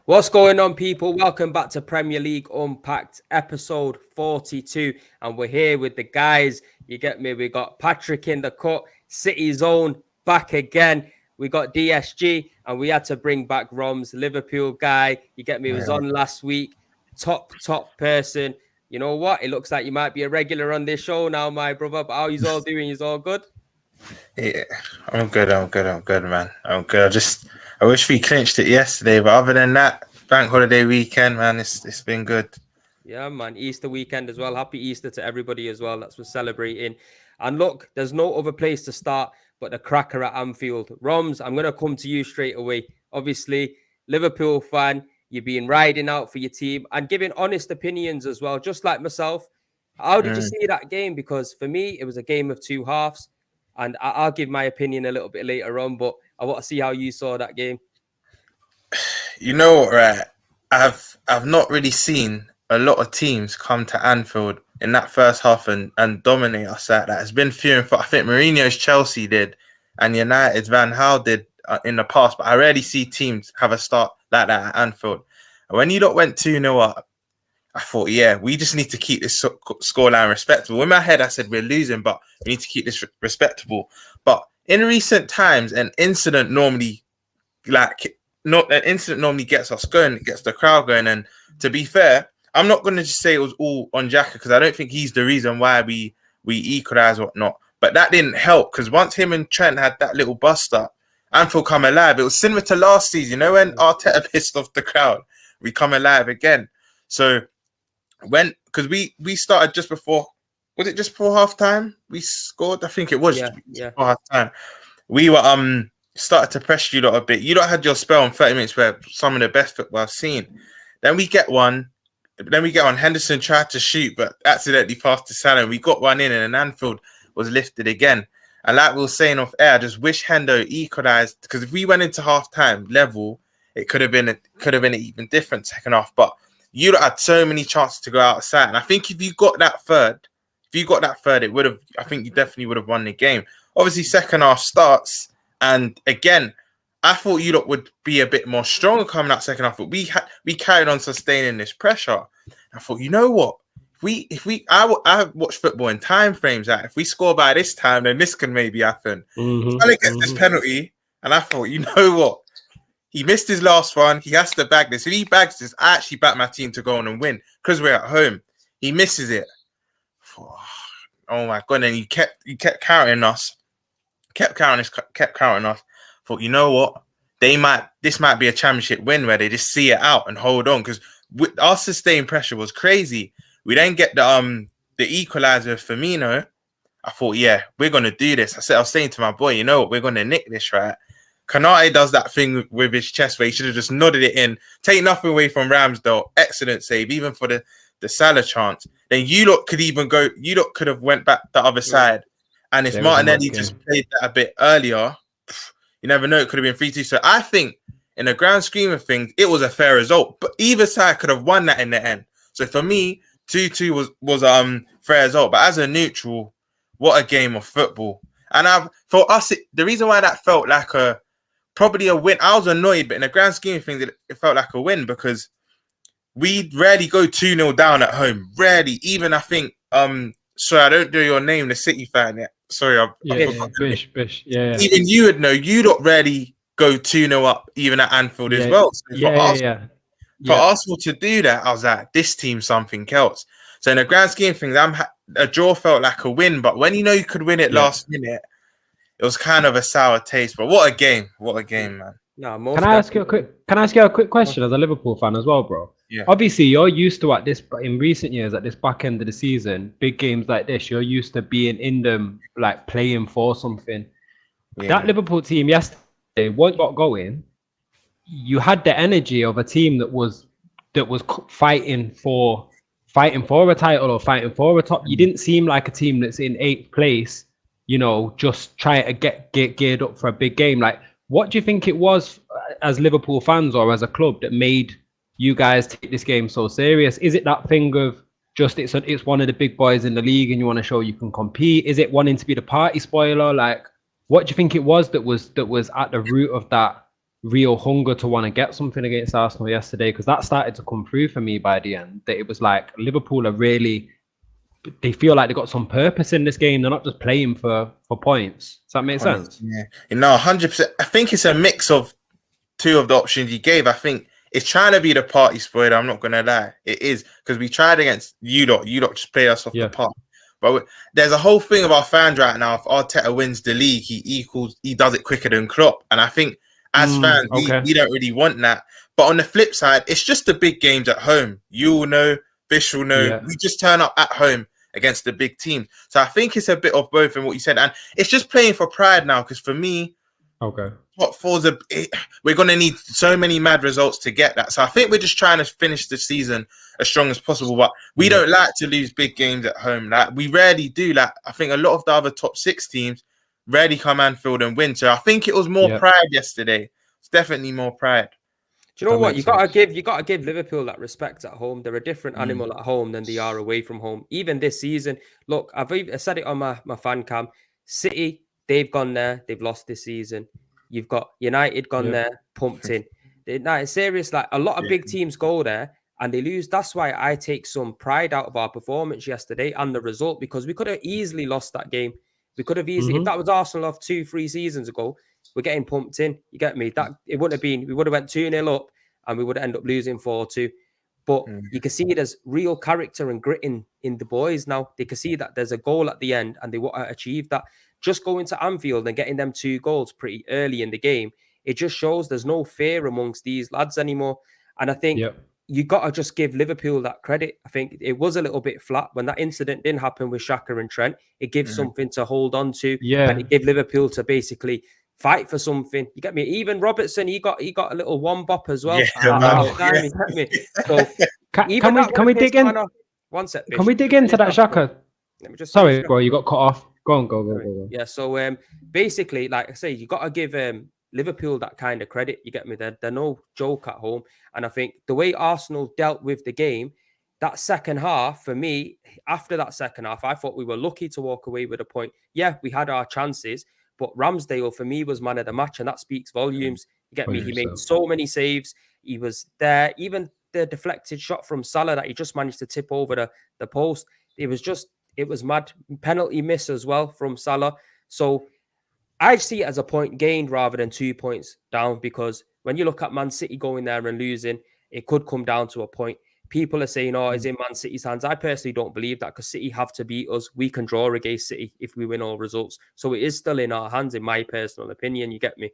What's going on, people? Welcome back to Premier League Unpacked, episode 42. And we're here with the guys. You get me? We got Patrick in the cut, City Zone back again. We got DSG, and we had to bring back Roms, Liverpool guy. You get me? He was on last week. Top person. You know what? It looks like you might be a regular on this show now, my brother. But how you all doing? You all good? Yeah, I'm good, man. I'm good. I wish we clinched it yesterday, but other than that, bank holiday weekend, man, it's been good. Yeah, man. Easter weekend as well. Happy Easter to everybody as well. That's what's celebrating. And look, there's no other place to start but the cracker at Anfield. Roms, I'm going to come to you straight away. Obviously, Liverpool fan, you've been riding out for your team and giving honest opinions as well, just like myself. How did you see that game? Because for me, it was a game of two halves. And I'll give my opinion a little bit later on, but I want to see how you saw that game. You know what, right? I've not really seen a lot of teams come to Anfield in that first half and dominate us like that. It's been few and far. I think Mourinho's Chelsea did and United's Van Gaal did in the past, but I rarely see teams have a start like that at Anfield. And when you lot went 2-0 up, I thought, yeah, we just need to keep this scoreline respectable. In my head, I said we're losing, but we need to keep this respectable. But in recent times, an incident normally gets us going, it gets the crowd going. And to be fair, I'm not going to just say it was all on Xhaka because I don't think he's the reason why we equalised or whatnot. But that didn't help because once him and Trent had that little bust up, Anfield come alive. It was similar to last season, you know, when Arteta pissed off the crowd, we come alive again. So because we started just before, was it just before half time? We scored, I think it was before half time. We were started to press you lot a bit. You lot had your spell in 30 minutes where some of the best football I've seen. Then we get one. Henderson tried to shoot, but accidentally passed to Salah. We got one in, and Anfield was lifted again. And like we were saying off air, I just wish Hendo equalised because if we went into half time level, it could have been an even different second half. But you lot had so many chances to go outside, and I think if you got that third, it would have. I think you definitely would have won the game. Obviously, second half starts. And again, I thought you lot would be a bit more stronger coming out second half, but we carried on sustaining this pressure. I thought, you know what? I watch football in time frames. That if we score by this time, then this can maybe happen. Salah gets this penalty, and I thought, you know what? He missed his last one. He has to bag this. If he bags this, I actually back my team to go on and win because we're at home. He misses it. Oh my god! And he kept counting us. Kept counting us. Thought, you know what? This might be a championship win where they just see it out and hold on because our sustained pressure was crazy. We then get the equalizer with Firmino. I thought, yeah, we're gonna do this. I was saying to my boy, you know what? We're gonna nick this, right? Kanate does that thing with his chest where he should have just nodded it in, take nothing away from Ramsdale. Excellent save, even for the Salah chance. Then you lot could have went back the other side. And if Martinelli just played that a bit earlier, you never know, it could have been 3-2. So I think in the grand scheme of things, it was a fair result. But either side could have won that in the end. So for me, 2-2 was fair result. But as a neutral, what a game of football. And for us, the reason why that felt like probably a win, I was annoyed, but in the grand scheme of things, it felt like a win because we rarely go 2-0 down at home. Rarely. Even I think, sorry, I don't know your name, the City fan yet. Sorry, Bish. Yeah. Even you would know, you don't rarely go 2-0 up, even at Anfield as well. So for Arsenal to do that, I was like, this team's something else. So in the grand scheme of things, a draw felt like a win, but when you know you could win it last minute, it was kind of a sour taste. But what a game, man. No, can I ask you a quick question as a Liverpool fan as well, bro? Yeah. Obviously, you're used to in recent years at this back end of the season, big games like this, you're used to being in them, like playing for something. Yeah. That Liverpool team yesterday, once got going, you had the energy of a team that was fighting for a title or fighting for a top. You didn't seem like a team that's in 8th place, you know, just trying to get geared up for a big game. Like, what do you think it was as Liverpool fans or as a club that made you guys take this game so serious? Is it that thing of just it's one of the big boys in the league and you want to show you can compete? Is it wanting to be the party spoiler? Like, what do you think it was that was at the root of that real hunger to want to get something against Arsenal yesterday, because that started to come through for me by the end. That it was like Liverpool are really, they feel like they got some purpose in this game. They're not just playing for points. Does that make sense? Yeah, 100%. I think it's a mix of two of the options you gave. I think it's trying to be the party spoiler. I'm not gonna lie, it is, because we tried against you lot. You lot just play us off the park. But there's a whole thing of our fans right now. If Arteta wins the league, he does it quicker than Klopp. And I think as fans, we don't really want that. But on the flip side, it's just the big games at home. You will know, Bish will know. Yeah. We just turn up at home against the big teams. So I think it's a bit of both in what you said. And it's just playing for pride now, because for me, top four's we're going to need so many mad results to get that. So I think we're just trying to finish the season as strong as possible. But we don't like to lose big games at home. Like, we rarely do. Like, I think a lot of the other top 6 teams rarely come Anfield and win. So I think it was more pride yesterday. It's definitely more pride. Do you know what? You gotta give Liverpool that respect at home. They're a different animal at home than they are away from home. Even this season, look, I said it on my fan cam. City, they've gone there, they've lost this season. You've got United gone there, pumped in. It's serious. Like, a lot of big teams go there and they lose. That's why I take some pride out of our performance yesterday and the result, because we could have easily lost that game. We could have easily, if that was Arsenal of 2-3 seasons ago, we're getting pumped in. You get me? That it wouldn't have been. We would have went 2-0 up and we would have ended up losing 4-2. But you can see there's real character and grit in the boys now. They can see that there's a goal at the end and they want to achieve that. Just going to Anfield and getting them 2 goals pretty early in the game, it just shows there's no fear amongst these lads anymore. And I think you got to just give Liverpool that credit. I think it was a little bit flat when that incident didn't happen with Xhaka and Trent. It gives something to hold on to. And it gave Liverpool to basically fight for something. You get me? Even Robertson, he got a little one bop as well. You get me? So can we dig in? One sec. Can we dig into that Xhaka? Sorry, bro, you got cut off. Go. Yeah. So basically, like I say, you got to give Liverpool that kind of credit. You get me? They're no joke at home. And I think the way Arsenal dealt with the game, that second half, for me, after that second half, I thought we were lucky to walk away with a point. Yeah, we had our chances, but Ramsdale, for me, was man of the match, and that speaks volumes. You get me? He made so many saves. He was there. Even the deflected shot from Salah that he just managed to tip over the post, it was mad. Penalty miss as well from Salah. So I see it as a point gained rather than 2 points down, because when you look at Man City going there and losing, it could come down to a point. People are saying, it's in Man City's hands. I personally don't believe that, because City have to beat us. We can draw against City if we win all results. So it is still in our hands, in my personal opinion. You get me?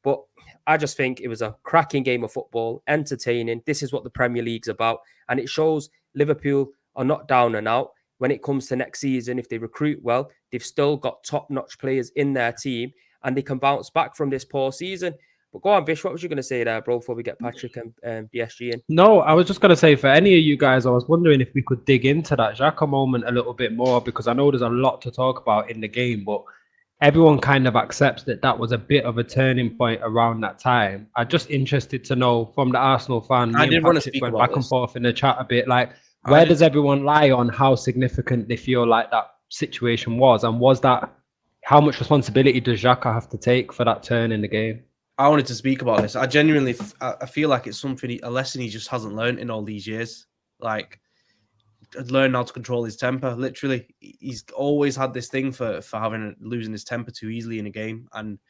But I just think it was a cracking game of football, entertaining. This is what the Premier League's about. And it shows Liverpool are not down and out. When it comes to next season, if they recruit well, they've still got top-notch players in their team and they can bounce back from this poor season. But go on, Bish, what was you going to say there, bro, before we get Patrick and BSG in? No, I was just going to say, for any of you guys, I was wondering if we could dig into that Xhaka moment a little bit more, because I know there's a lot to talk about in the game, but everyone kind of accepts that was a bit of a turning point around that time. I'm just interested to know from the Arsenal fan, I did want to speak went about back and forth in the chat a bit, like, where does everyone lie on how significant they feel like that situation was? And how much responsibility does Xhaka have to take for that turn in the game? I wanted to speak about this. I genuinely, I feel like it's a lesson he just hasn't learned in all these years. Like, learn how to control his temper. Literally, he's always had this thing for losing his temper too easily in a game. And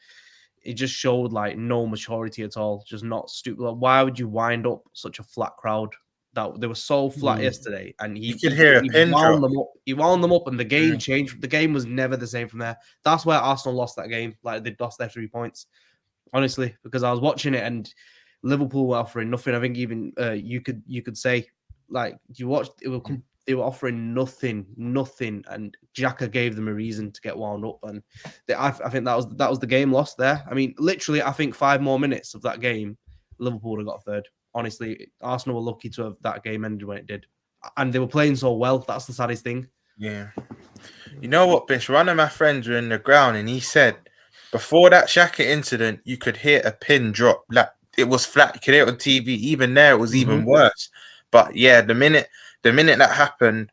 it just showed like no maturity at all. Just not stupid. Like, why would you wind up such a flat crowd? That they were so flat yesterday, and you could hear a pin drop. He wound them up, and the game changed. The game was never the same from there. That's where Arsenal lost that game. Like, they lost their 3 points, honestly, because I was watching it and Liverpool were offering nothing. I think even you could say, like, you watched it. They were offering nothing, and Xhaka gave them a reason to get wound up, and I think that was the game lost there. I mean, literally, I think 5 more minutes of that game, Liverpool would have got third. Honestly, Arsenal were lucky to have that game ended when it did. And they were playing so well. That's the saddest thing. Yeah. You know what, Bish? One of my friends were in the ground and he said, before that Xhaka incident, you could hear a pin drop. Like, it was flat. You could hear it on TV. Even there, it was even worse. But yeah, the minute that happened,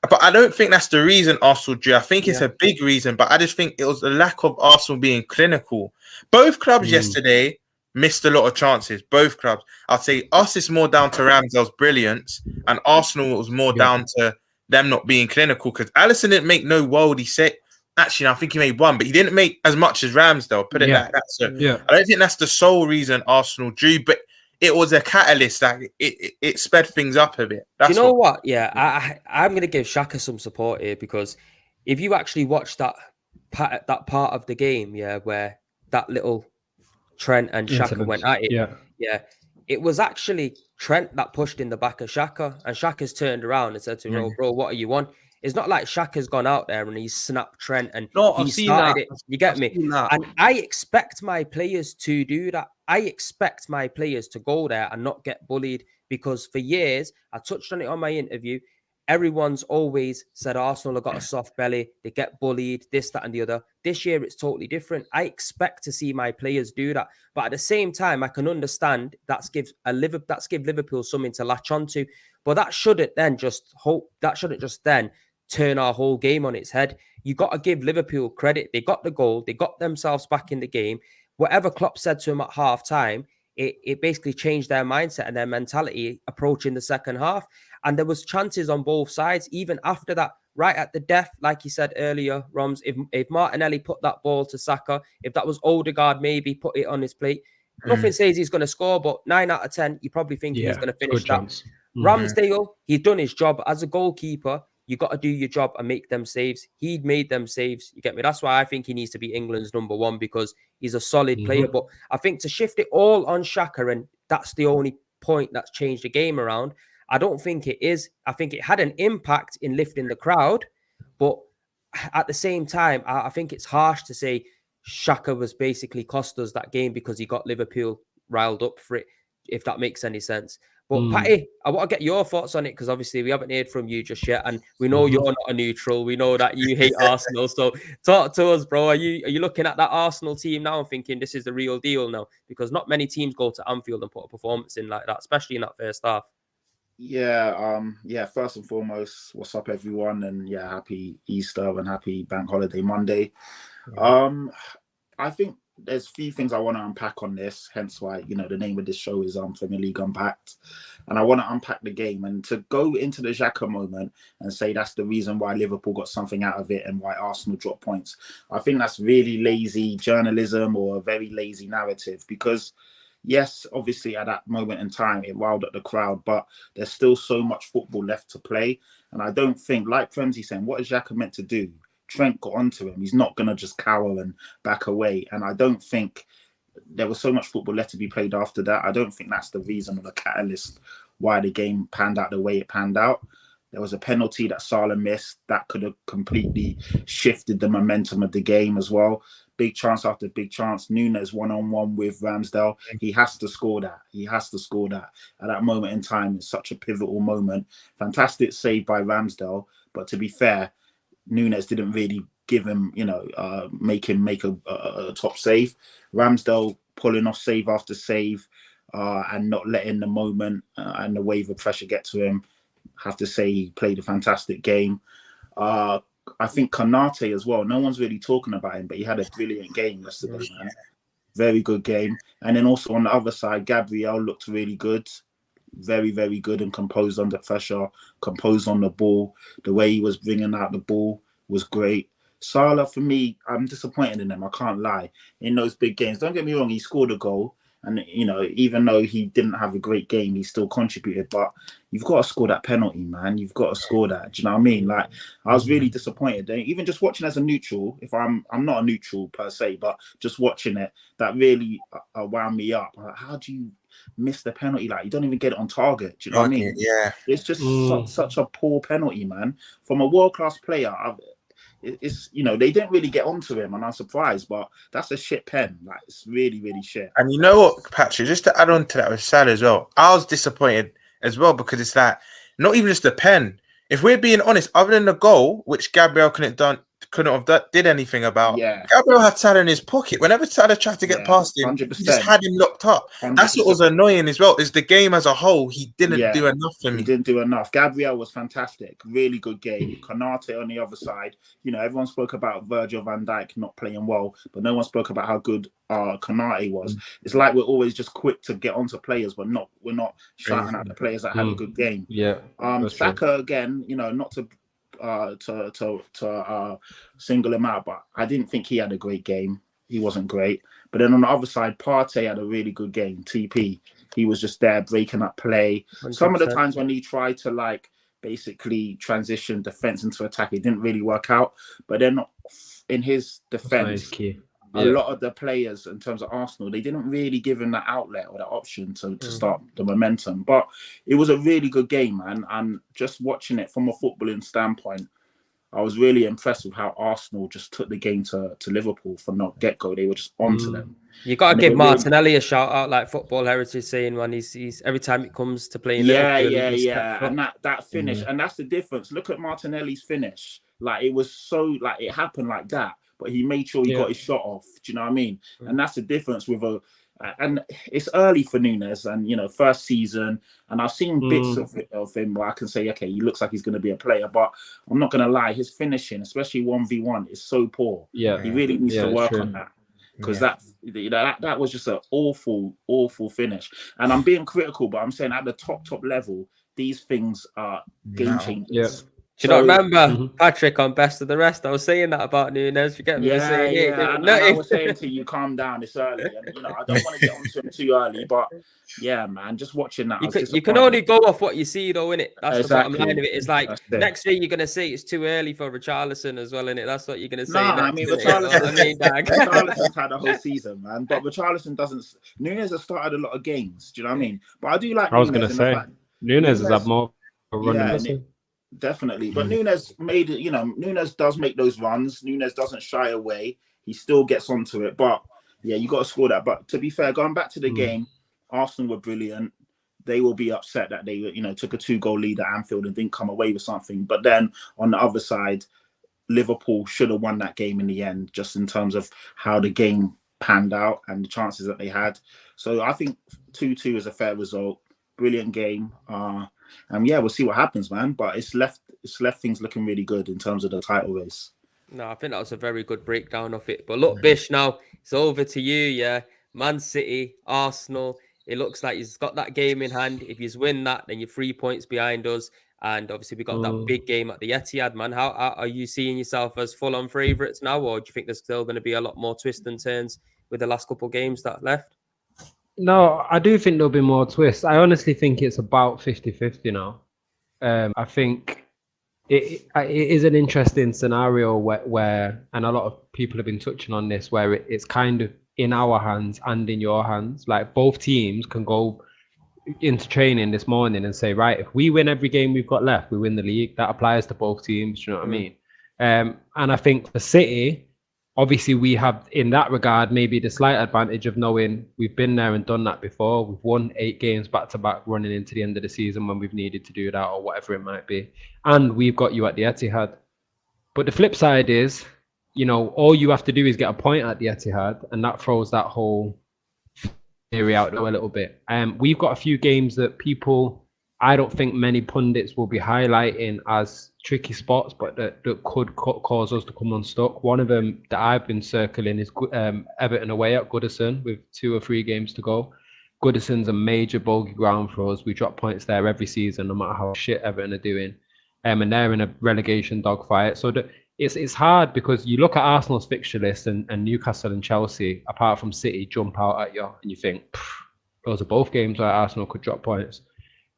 but I don't think that's the reason Arsenal drew. I think it's a big reason, but I just think it was the lack of Arsenal being clinical. Both clubs yesterday missed a lot of chances. Both clubs. I'd say us is more down to Ramsdale's brilliance, and Arsenal was more down to them not being clinical. Because Alisson didn't make no worldy set. Actually, no, I think he made one, but he didn't make as much as Ramsdale. Put it like that. So I don't think that's the sole reason Arsenal drew, but it was a catalyst that it sped things up a bit. That's you know what? Yeah, I'm going to give Xhaka some support here, because if you actually watch that part of the game, where that little Trent and Xhaka went at it, it was actually Trent that pushed in the back of Xhaka, and Xhaka's turned around and said to him, bro, what are you on? It's not like Xhaka's gone out there and he's snapped Trent and he started it. You get me? And I expect my players to do that. I expect my players to go there and not get bullied, because for years, I touched on it on my interview, everyone's always said Arsenal have got a soft belly, they get bullied, this, that, and the other. This year, it's totally different. I expect to see my players do that. But at the same time, I can understand that's give Liverpool something to latch onto. But that shouldn't just then turn our whole game on its head. You got to give Liverpool credit. They got the goal. They got themselves back in the game. Whatever Klopp said to him at half time, it basically changed their mindset and their mentality approaching the second half. And there was chances on both sides, even after that, right at the death, like you said earlier, Roms, if Martinelli put that ball to Saka, if that was Odegaard maybe put it on his plate, nothing says he's going to score, but 9 out of 10, you probably think he's going to finish that. Ramsdale, he's done his job as a goalkeeper. You got to do your job and make them saves. He'd made them saves. You get me? That's why I think he needs to be England's number one, because he's a solid player. But I think to shift it all on Xhaka, and that's the only point that's changed the game around, I don't think it is. I think it had an impact in lifting the crowd. But at the same time, I think it's harsh to say Xhaka was basically cost us that game because he got Liverpool riled up for it, if that makes any sense. But Patty, I want to get your thoughts on it, because obviously we haven't heard from you just yet, and we know you're not a neutral. We know that you hate Arsenal. So talk to us, bro. Are you looking at that Arsenal team now and thinking this is the real deal now? Because not many teams go to Anfield and put a performance in like that, especially in that first half. Yeah. First and foremost, what's up, everyone? And happy Easter and happy Bank Holiday Monday. I think there's a few things I want to unpack on this, hence why, the name of this show is Premier League Unpacked. And I want to unpack the game, and to go into the Xhaka moment and say that's the reason why Liverpool got something out of it and why Arsenal dropped points. I think that's really lazy journalism or a very lazy narrative, because yes, obviously at that moment in time, it riled up the crowd, but there's still so much football left to play. And I don't think, like Premzy saying, what is Xhaka meant to do? Trent got onto him. He's not going to just cower and back away. And I don't think there was so much football left to be played after that. I don't think that's the reason or the catalyst why the game panned out the way it panned out. There was a penalty that Salah missed that could have completely shifted the momentum of the game as well. Big chance after big chance. Nunes one-on-one with Ramsdale. He has to score that. At that moment in time, it's such a pivotal moment. Fantastic save by Ramsdale. But to be fair, Nunes didn't really give him, make him make a top save. Ramsdale pulling off save after save and not letting the moment and the wave of pressure get to him. Have to say he played a fantastic game. I think Konate as well. No one's really talking about him, but he had a brilliant game yesterday, man. Very good game. And then also on the other side, Gabriel looked really good. Very, very good and composed under pressure, composed on the ball. The way he was bringing out the ball was great. Salah, for me, I'm disappointed in him. I can't lie. In those big games, don't get me wrong, he scored a goal. And, even though he didn't have a great game, he still contributed. But you've got to score that penalty, man. You've got to score that. Do you know what I mean? Like, I was really disappointed. Even just watching as a neutral, if I'm not a neutral per se, but just watching it, that really wound me up. Like, how do you miss the penalty? Like, you don't even get it on target. Do you know what I mean? Yeah. It's just such a poor penalty, man. From a world-class player, it's they didn't really get onto him, and I'm surprised, but that's a shit pen. Like, it's really, really shit. And you know what, Patrick, just to add on to that with Salah as well, I was disappointed as well, because it's like not even just the pen. If we're being honest, other than the goal, which Gabriel couldn't couldn't have did anything about. Yeah. Gabriel had Salah in his pocket. Whenever Salah tried to get past him, 100%. he just had him locked up. 100%. That's what was annoying as well. Is the game as a whole, he didn't do enough for me. He didn't do enough. Gabriel was fantastic. Really good game. Konate on the other side. You know, everyone spoke about Virgil van Dijk not playing well, but no one spoke about how good Konate was. It's like we're always just quick to get onto players, but we're not shouting at the players that had a good game. Yeah. Xhaka again, you know, not to single him out, but I didn't think he had a great game. He wasn't great. But then on the other side, Partey had a really good game. TP, he was just there breaking up play. 100%. Some of the times when he tried to like basically transition defense into attack, it didn't really work out. But then in his defense, a lot of the players in terms of Arsenal, they didn't really give him that outlet or that option to start the momentum. But it was a really good game, man. And just watching it from a footballing standpoint, I was really impressed with how Arsenal just took the game to Liverpool from the get-go. They were just onto them. You got to give Martinelli a shout out, like Football Heritage saying, man, he's every time it comes to playing. Yeah. And that finish, and that's the difference. Look at Martinelli's finish. Like it was so like it happened like that. But he made sure he got his shot off. Do you know what I mean? And that's the difference with and it's early for Nunes and, you know, first season. And I've seen bits of him where I can say, okay, he looks like he's going to be a player. But I'm not going to lie, his finishing, especially 1v1, is so poor. Yeah. He really needs to work on that. Because that was just an awful finish. And I'm being critical, but I'm saying at the top level, these things are game changers. Yeah. Do you not remember Patrick on Best of the Rest? I was saying that about Nunes. You get me? And I was saying to you, calm down. It's early, and you know I don't want to get onto him too early. But yeah, man, just watching that, you can only go off what you see, though, innit? That's the bottom line of it. It's like next year you're gonna say it's too early for Richarlison as well, innit? That's what you're gonna say. Nah, I mean Richarlison's had a whole season, man. But Richarlison doesn't. Nunes has started a lot of games. Do you know what I mean? But I do like. I was gonna say Nunes has had more running. Definitely. But Nunes made it, you know, Nunes does make those runs. Nunes doesn't shy away. He still gets onto it. But yeah, you got to score that. But to be fair, going back to the game, Arsenal were brilliant. They will be upset that they, you know, took a 2-goal lead at Anfield and didn't come away with something. But then on the other side, Liverpool should have won that game in the end, just in terms of how the game panned out and the chances that they had. So I think 2-2 is a fair result. Brilliant game. And yeah, we'll see what happens, man. But it's left things looking really good in terms of the title race. No, I think that was a very good breakdown of it. But look, Bish, now it's over to you. Yeah, Man City, Arsenal. It looks like he's got that game in hand. If you win that, then you're 3 points behind us. And obviously, we got that big game at the Etihad, man. How are you seeing yourself as full-on favourites now, or do you think there's still going to be a lot more twists and turns with the last couple of games that left? No, I do think there'll be more twists. I honestly think it's about 50-50 now. I think it is an interesting scenario where, and a lot of people have been touching on this, where it's kind of in our hands and in your hands. Like both teams can go into training this morning and say, right, if we win every game we've got left, we win the league. That applies to both teams. Do you know what I mean? And I think for City, obviously, we have, in that regard, maybe the slight advantage of knowing we've been there and done that before. We've won 8 games back-to-back running into the end of the season when we've needed to do that or whatever it might be. And we've got you at the Etihad. But the flip side is, you know, all you have to do is get a point at the Etihad, and that throws that whole theory out there a little bit. We've got a few games that I don't think many pundits will be highlighting as tricky spots, but that could cause us to come unstuck. One of them that I've been circling is Everton away at Goodison with 2 or 3 games to go. Goodison's a major bogey ground for us. We drop points there every season, no matter how shit Everton are doing. And they're in a relegation dogfight. So it's hard because you look at Arsenal's fixture list and Newcastle and Chelsea, apart from City, jump out at you and you think, those are both games where Arsenal could drop points.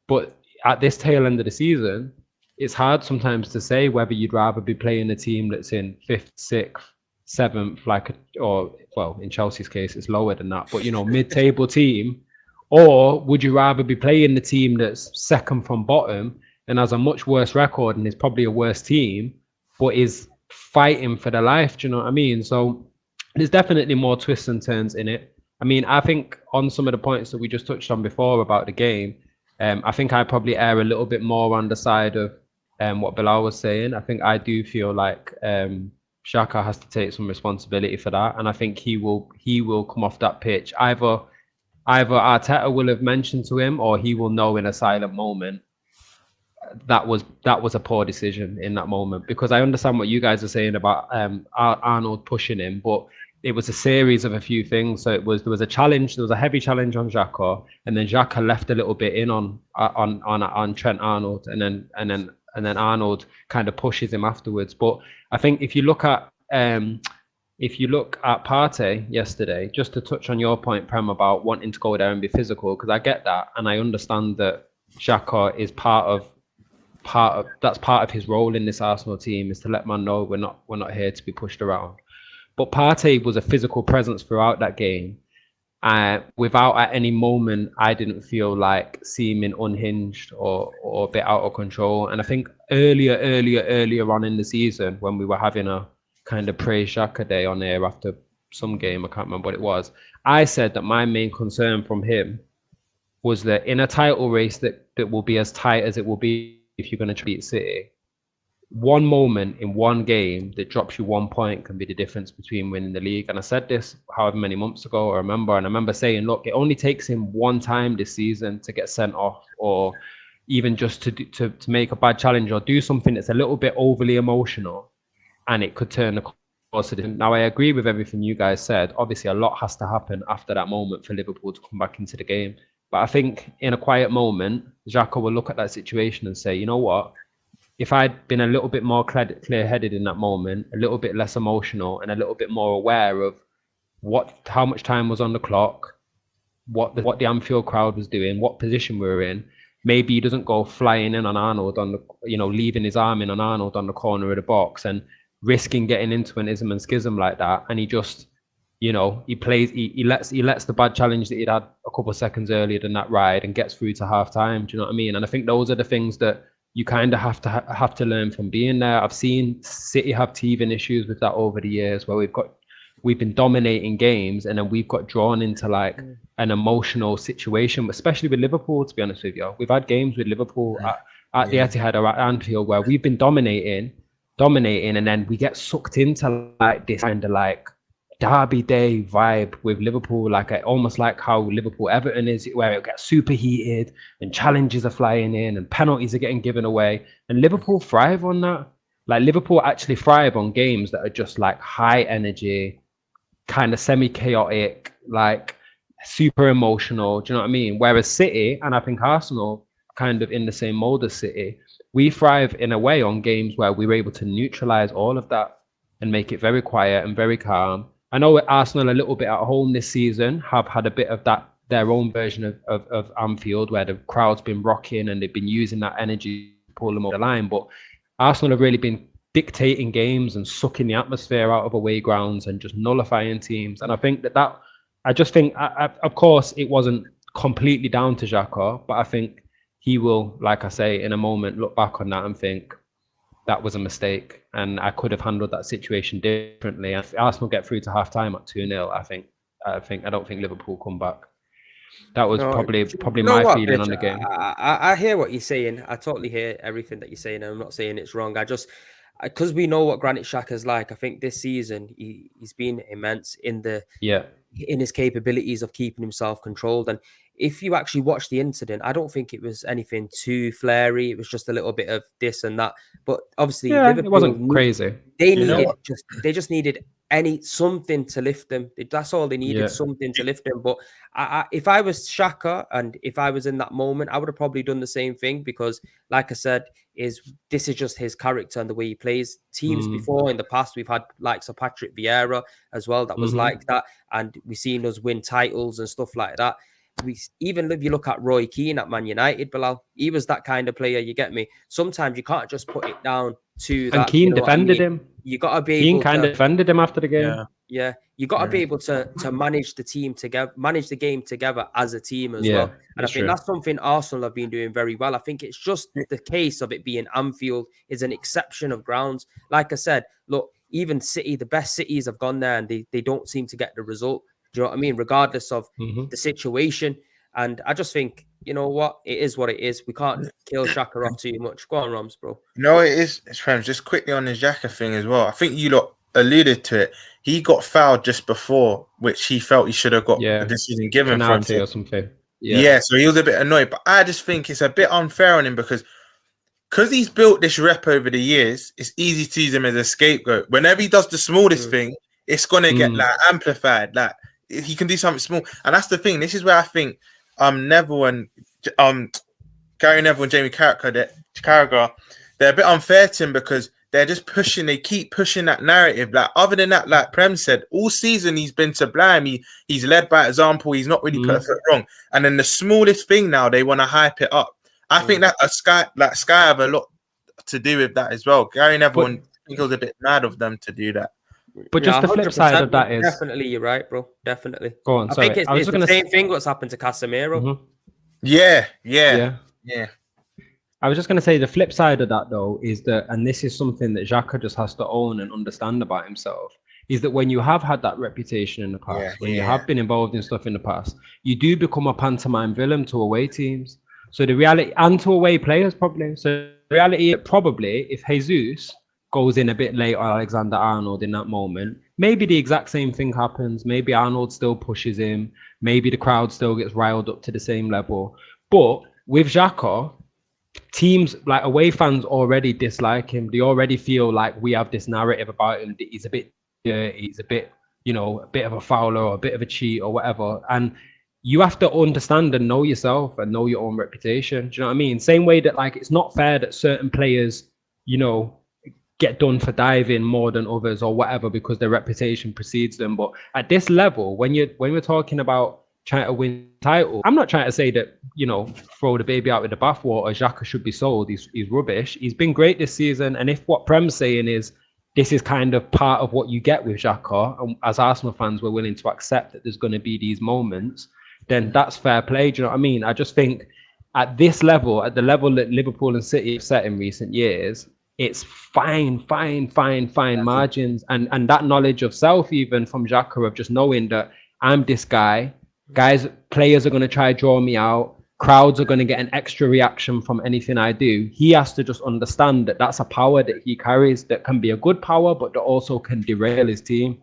But at this tail end of the season, it's hard sometimes to say whether you'd rather be playing a team that's in 5th, 6th, 7th, in Chelsea's case, it's lower than that, but, you know, mid-table team, or would you rather be playing the team that's second from bottom and has a much worse record and is probably a worse team, but is fighting for their life? Do you know what I mean? So there's definitely more twists and turns in it. I mean, I think on some of the points that we just touched on before about the game, I think I probably err a little bit more on the side of what Bilal was saying. I think I do feel like Xhaka has to take some responsibility for that, and I think he will come off that pitch. Either Arteta will have mentioned to him, or he will know in a silent moment that was a poor decision in that moment. Because I understand what you guys are saying about Arnold pushing him, but it was a series of a few things. So there was a challenge, there was a heavy challenge on Xhaka, and then Xhaka left a little bit in on Trent Arnold, and then Arnold kind of pushes him afterwards. But I think if you look at Partey yesterday, just to touch on your point, Prem, about wanting to go there and be physical, because I get that, and I understand that Xhaka is part of his role in this Arsenal team, is to let man know we're not here to be pushed around. But Partey was a physical presence throughout that game. Without at any moment, I didn't feel like seeming unhinged or a bit out of control. And I think earlier on in the season, when we were having a kind of praise Xhaka day on air after some game, I can't remember what it was, I said that my main concern from him was that in a title race that will be as tight as it will be if you're going to beat City, one moment in one game that drops you 1 point can be the difference between winning the league. And I said this however many months ago, I remember saying, look, it only takes him one time this season to get sent off, or even just to make a bad challenge or do something that's a little bit overly emotional, and it could turn the course of it. Now, I agree with everything you guys said. Obviously, a lot has to happen after that moment for Liverpool to come back into the game. But I think in a quiet moment, Xhaka will look at that situation and say, you know what? If I'd been a little bit more clear-headed in that moment, a little bit less emotional, and a little bit more aware of how much time was on the clock, what the Anfield crowd was doing, what position we were in, maybe he doesn't go flying in on Arnold leaving his arm in on Arnold on the corner of the box and risking getting into an ism and schism like that, and he just, he lets the bad challenge that he'd had a couple of seconds earlier than that ride and gets through to half time. Do you know what I mean? And I think those are the things that you kind of have to learn from being there. I've seen City have teething issues with that over the years, where we've been dominating games and then we've got drawn into like an emotional situation, especially with Liverpool, to be honest with you. We've had games with Liverpool at the Etihad or at Anfield where we've been dominating, and then we get sucked into like this kind of like derby day vibe with Liverpool, almost like how Liverpool Everton is, where it gets super heated and challenges are flying in and penalties are getting given away, and Liverpool thrive on that. Like Liverpool actually thrive on games that are just like high energy, kind of semi-chaotic, like super emotional. Do you know what I mean? Whereas City, and I think Arsenal kind of in the same mold as City, we thrive in a way on games where we were able to neutralize all of that and make it very quiet and very calm. I know Arsenal a little bit at home this season have had a bit of that, their own version of Anfield, where the crowd's been rocking and they've been using that energy to pull them over the line. But Arsenal have really been dictating games and sucking the atmosphere out of away grounds and just nullifying teams. And I think I just think, of course, it wasn't completely down to Xhaka, but I think he will, like I say, in a moment, look back on that and think, that was a mistake, and I could have handled that situation differently. If Arsenal get through to half time at 2-0, I don't think Liverpool come back. That was probably my feeling on the game. I hear what you're saying. I totally hear everything that you're saying, and I'm not saying it's wrong. Because we know what Granit Xhaka's like, I think this season he's been immense in his capabilities of keeping himself controlled. And if you actually watch the incident, I don't think it was anything too flary. It was just a little bit of this and that. But obviously, Liverpool, it wasn't crazy. They just needed something to lift them. That's all they needed, something to lift them. But if I was Xhaka and if I was in that moment, I would have probably done the same thing, because, like I said, this is just his character and the way he plays. Teams before in the past, we've had likes of Patrick Vieira as well that was like that, and we've seen us win titles and stuff like that. Even if you look at Roy Keane at Man United, Bilal, he was that kind of player. You get me? Sometimes you can't just put it down to that. And Keane defended him. You got to be Keane able kind of defended him after the game. Yeah. You got to be able to manage the team together, manage the game together as a team as well. And I think that's something Arsenal have been doing very well. I think it's just the case of it being Anfield is an exception of grounds. Like I said, look, even City, the best cities have gone there and they don't seem to get the result. Do you know what I mean? Regardless of the situation. And I just think, you know what? It is what it is. We can't kill Xhaka off too much. Go on, Roms, bro. No, it is. It's friends. Just quickly on the Xhaka thing as well. I think you lot alluded to it. He got fouled just before, which he felt he should have got the decision given for him. Penalty or something. Yeah, so he was a bit annoyed. But I just think it's a bit unfair on him because he's built this rep over the years. It's easy to use him as a scapegoat. Whenever he does the smallest thing, it's gonna get like amplified. Like he can do something small, and that's the thing. This is where I think Neville and Gary Neville and Jamie Carragher, they're a bit unfair to him because they're just pushing. They keep pushing that narrative. Like other than that, like Prem said, all season he's been sublime. He's led by example. He's not really put a foot wrong. And then the smallest thing now they want to hype it up. I think that Sky have a lot to do with that as well. Gary Neville, I think it was a bit mad of them to do that. But just the flip side of that is definitely you're right, bro. Definitely. Go on. I think it's the same thing what's happened to Casemiro. Yeah. I was just going to say the flip side of that, though, is that, and this is something that Xhaka just has to own and understand about himself, is that when you have had that reputation in the past, when you have been involved in stuff in the past, you do become a pantomime villain to away teams. So the reality, and to away players probably. So the reality, probably, if Jesus goes in a bit late on Alexander-Arnold in that moment, maybe the exact same thing happens. Maybe Arnold still pushes him. Maybe the crowd still gets riled up to the same level. But with Xhaka, teams like away fans already dislike him. They already feel like we have this narrative about him that he's a bit he's a bit, a bit of a fouler or a bit of a cheat or whatever. And you have to understand and know yourself and know your own reputation. Do you know what I mean? Same way that like it's not fair that certain players, get done for diving more than others or whatever because their reputation precedes them. But at this level, when we're talking about trying to win title, I'm not trying to say that throw the baby out with the bathwater. Xhaka should be sold. He's rubbish. He's been great this season, and if what Prem's saying is this is kind of part of what you get with Xhaka, and as Arsenal fans we're willing to accept that there's going to be these moments, then that's fair play. Do you know what I mean? I just think at this level, at the level that Liverpool and City have set in recent years, it's fine margins, and that knowledge of self even from Xhaka of just knowing that I'm this guy. Guys, players are going to try to draw me out. Crowds are going to get an extra reaction from anything I do. He has to just understand that that's a power that he carries that can be a good power, but that also can derail his team.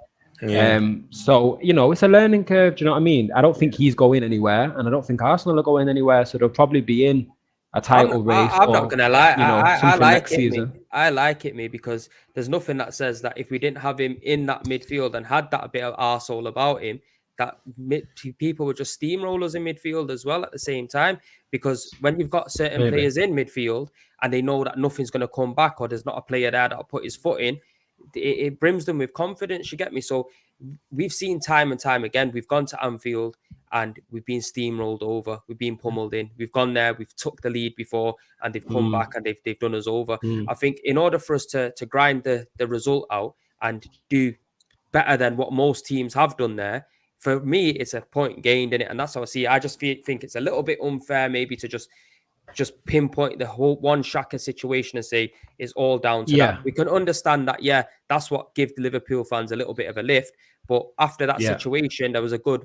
So, it's a learning curve. Do you know what I mean? I don't think he's going anywhere, and I don't think Arsenal are going anywhere. So they'll probably be in a title race. I'm not going to lie. I like season. I like it, because there's nothing that says that if we didn't have him in that midfield and had that bit of arsehole about him, that people were just steamrollers in midfield as well at the same time. Because when you've got certain players in midfield and they know that nothing's going to come back or there's not a player there that'll put his foot in, it brims them with confidence. You get me? So we've seen time and time again, we've gone to Anfield and we've been steamrolled over. We've been pummeled in. We've gone there, we've took the lead before and they've come back and they've done us over. I think in order for us to grind the result out and do better than what most teams have done there, for me, it's a point gained in it. And that's how I see it. I just think it's a little bit unfair maybe to just pinpoint the whole one Xhaka situation and say it's all down to that. We can understand that, that's what gives the Liverpool fans a little bit of a lift. But after that situation, there was a good,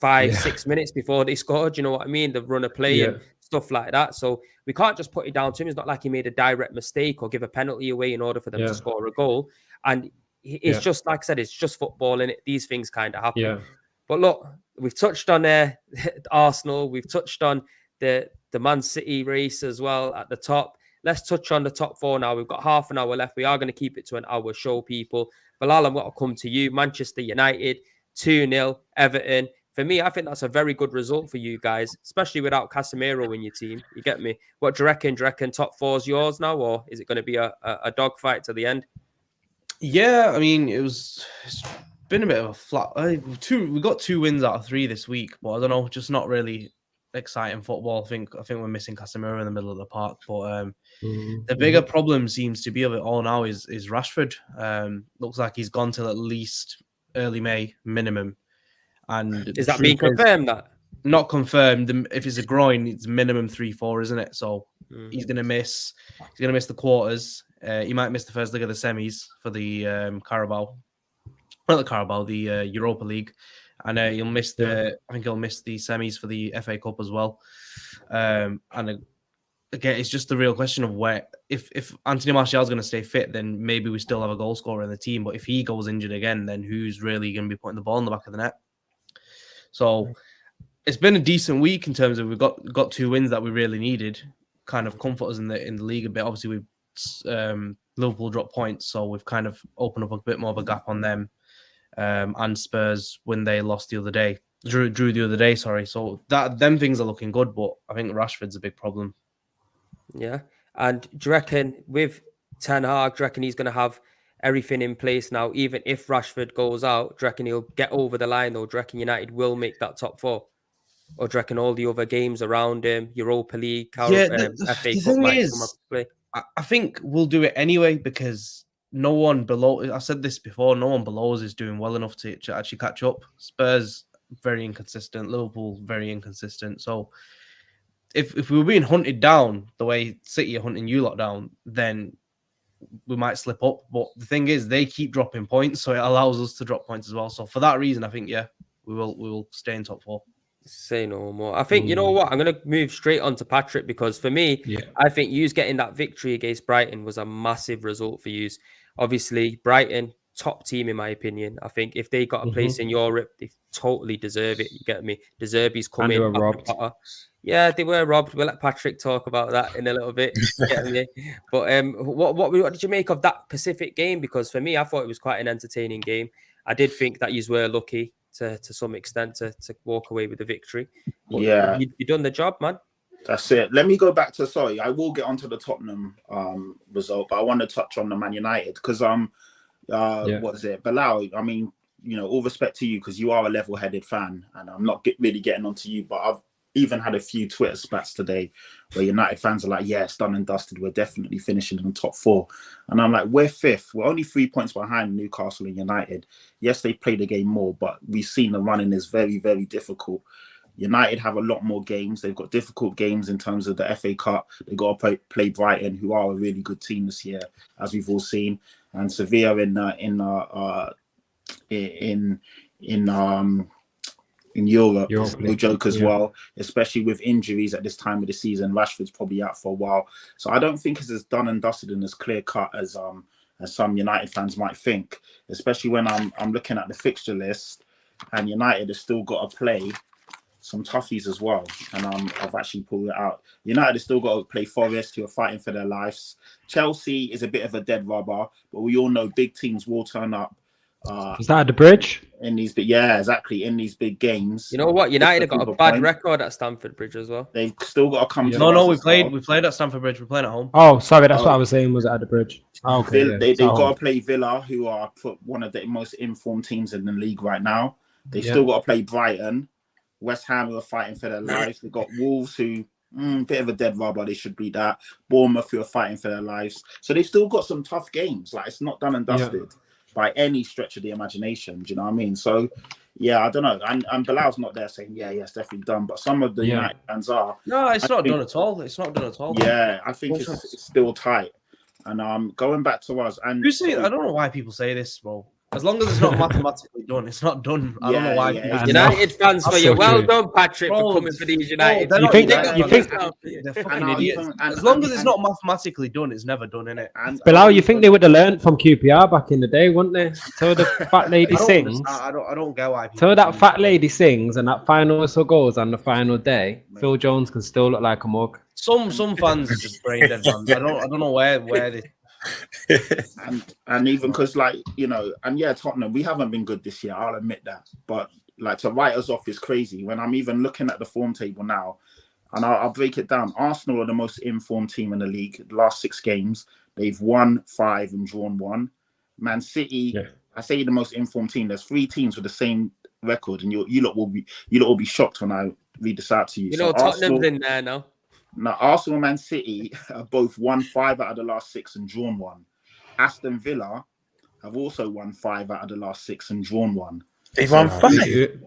5-6 minutes before they scored, you know what I mean? The run of play and stuff like that. So we can't just put it down to him. It's not like he made a direct mistake or give a penalty away in order for them to score a goal. And it's just, like I said, it's just football in it. These things kind of happen. But look, we've touched on Arsenal. We've touched on the Man City race as well at the top. Let's touch on the top four now. We've got half an hour left. We are going to keep it to an hour show, people. Bilal, I'm going to come to you. Manchester United, 2-0, Everton. For me, I think that's a very good result for you guys, especially without Casemiro in your team. You get me? What do you reckon? Do you reckon top four's yours now, or is it going to be a dogfight to the end? Yeah, I mean, it's been a bit of a flat. We got 2 wins out of 3 this week, but I don't know, just not really exciting football. I think we're missing Casemiro in the middle of the park. But the bigger problem seems to be of it all now is Rashford. Looks like he's gone till at least early May minimum. And is that being confirmed? That not confirmed. If it's a groin, it's minimum 3-4, isn't it? So he's gonna miss. He's gonna miss the quarters. He might miss the first leg of the semis for the Carabao, not the Carabao, the Europa League, and he'll miss I think he'll miss the semis for the FA Cup as well. And again, it's just the real question of where if Anthony Martial's going to stay fit, then maybe we still have a goal scorer in the team. But if he goes injured again, then who's really going to be putting the ball in the back of the net? So it's been a decent week in terms of we've got 2 wins that we really needed, kind of comfort us in the league a bit. Obviously, we've Liverpool dropped points, so we've kind of opened up a bit more of a gap on them. And Spurs when they lost the other day, drew the other day. Sorry, so them things are looking good, but I think Rashford's a big problem. Yeah. And do you reckon with Ten Hag, do you reckon he's going to have everything in place now, even if Rashford goes out? Do you reckon he'll get over the line, or do you reckon United will make that top 4? Or do you reckon all the other games around him, Europa League, FA Cup might come up to play? I think we'll do it anyway because no one below, I said this before, no one below us is doing well enough to actually catch up. Spurs, very inconsistent. Liverpool, very inconsistent. So if we were being hunted down the way City are hunting you lot down, then we might slip up. But the thing is, they keep dropping points, so it allows us to drop points as well. So for that reason, I think, we will stay in top 4. Say no more. I think, you know what? I'm going to move straight on to Patrick because for me, I think yous getting that victory against Brighton was a massive result for yous. Obviously, Brighton, top team in my opinion. I think if they got a place in Europe, they totally deserve it. You get me? Deserby's coming. And they were robbed. Yeah, they were robbed. We'll let Patrick talk about that in a little bit. Get me? But what did you make of that Pacific game? Because for me, I thought it was quite an entertaining game. I did think that yous were lucky to some extent to walk away with the victory. But yeah, you done the job, man. That's it. Let me go back to I will get onto the Tottenham result, but I want to touch on the Man United because what is it, Bilal? I mean, all respect to you because you are a level-headed fan, and I'm not really getting onto you, but I've even had a few Twitter spats today where United fans are like, yeah, it's done and dusted. We're definitely finishing in the top 4. And I'm like, we're 5th. We're only 3 points behind Newcastle and United. Yes, they played the game more, but we've seen the running is very, very difficult. United have a lot more games. They've got difficult games in terms of the FA Cup. They've got to play Brighton, who are a really good team this year, as we've all seen. And Sevilla in Europe is no joke as well, especially with injuries at this time of the season. Rashford's probably out for a while. So I don't think it's as done and dusted and as clear cut as some United fans might think, especially when I'm looking at the fixture list and United has still got to play some toughies as well. And I've actually pulled it out. United has still got to play Forest, who are fighting for their lives. Chelsea is a bit of a dead rubber, but we all know big teams will turn up. Is that at the bridge? In these exactly. In these big games. You know what? United have got a bad record at Stamford Bridge as well. They've still got to come to No, we played at Stamford Bridge. We're playing at home. Oh, sorry, that's what I was saying, was it at the bridge? Oh, okay. They've got to play Villa, who are one of the most informed teams in the league right now. They've still got to play Brighton. West Ham, who are fighting for their lives. They've got Wolves, who bit of a dead rubber. They should beat that. Bournemouth, who are fighting for their lives. So they've still got some tough games. Like, it's not done and dusted by any stretch of the imagination. Do you know what I mean? So, I don't know. And Bilal's not there saying, it's definitely done. But some of the United fans are. No, it's not done at all. It's not done at all. Yeah, I think it's still tight. And going back to us. And I don't know why people say this, bro. As long as it's not mathematically done, it's not done. I don't know why. United fans for you. Well done, Patrick, for coming for these United. You think? They're fucking idiots. As long as it's not mathematically done, it's never done, innit? Bilal, you think they would have learned from QPR back in the day, wouldn't they? So the fat lady sings. I don't get why. So that fat lady sings, and that final whistle goes on the final day. Phil Jones can still look like a mug. Some fans are just brain dead fans. I don't know where they. and even because Tottenham, we haven't been good this year, I'll admit that, but like to write us off is crazy when I'm even looking at the form table now, and I'll break it down. Arsenal are the most informed team in the league. The last 6 games they've won 5 and drawn 1. Man City, I say the most informed team. There's 3 teams with the same record, and you lot will be shocked when I read this out to you. Tottenham's in there now. Now, Arsenal and Man City have both won 5 out of the last 6 and drawn 1. Aston Villa have also won 5 out of the last 6 and drawn 1. They've won So, 5.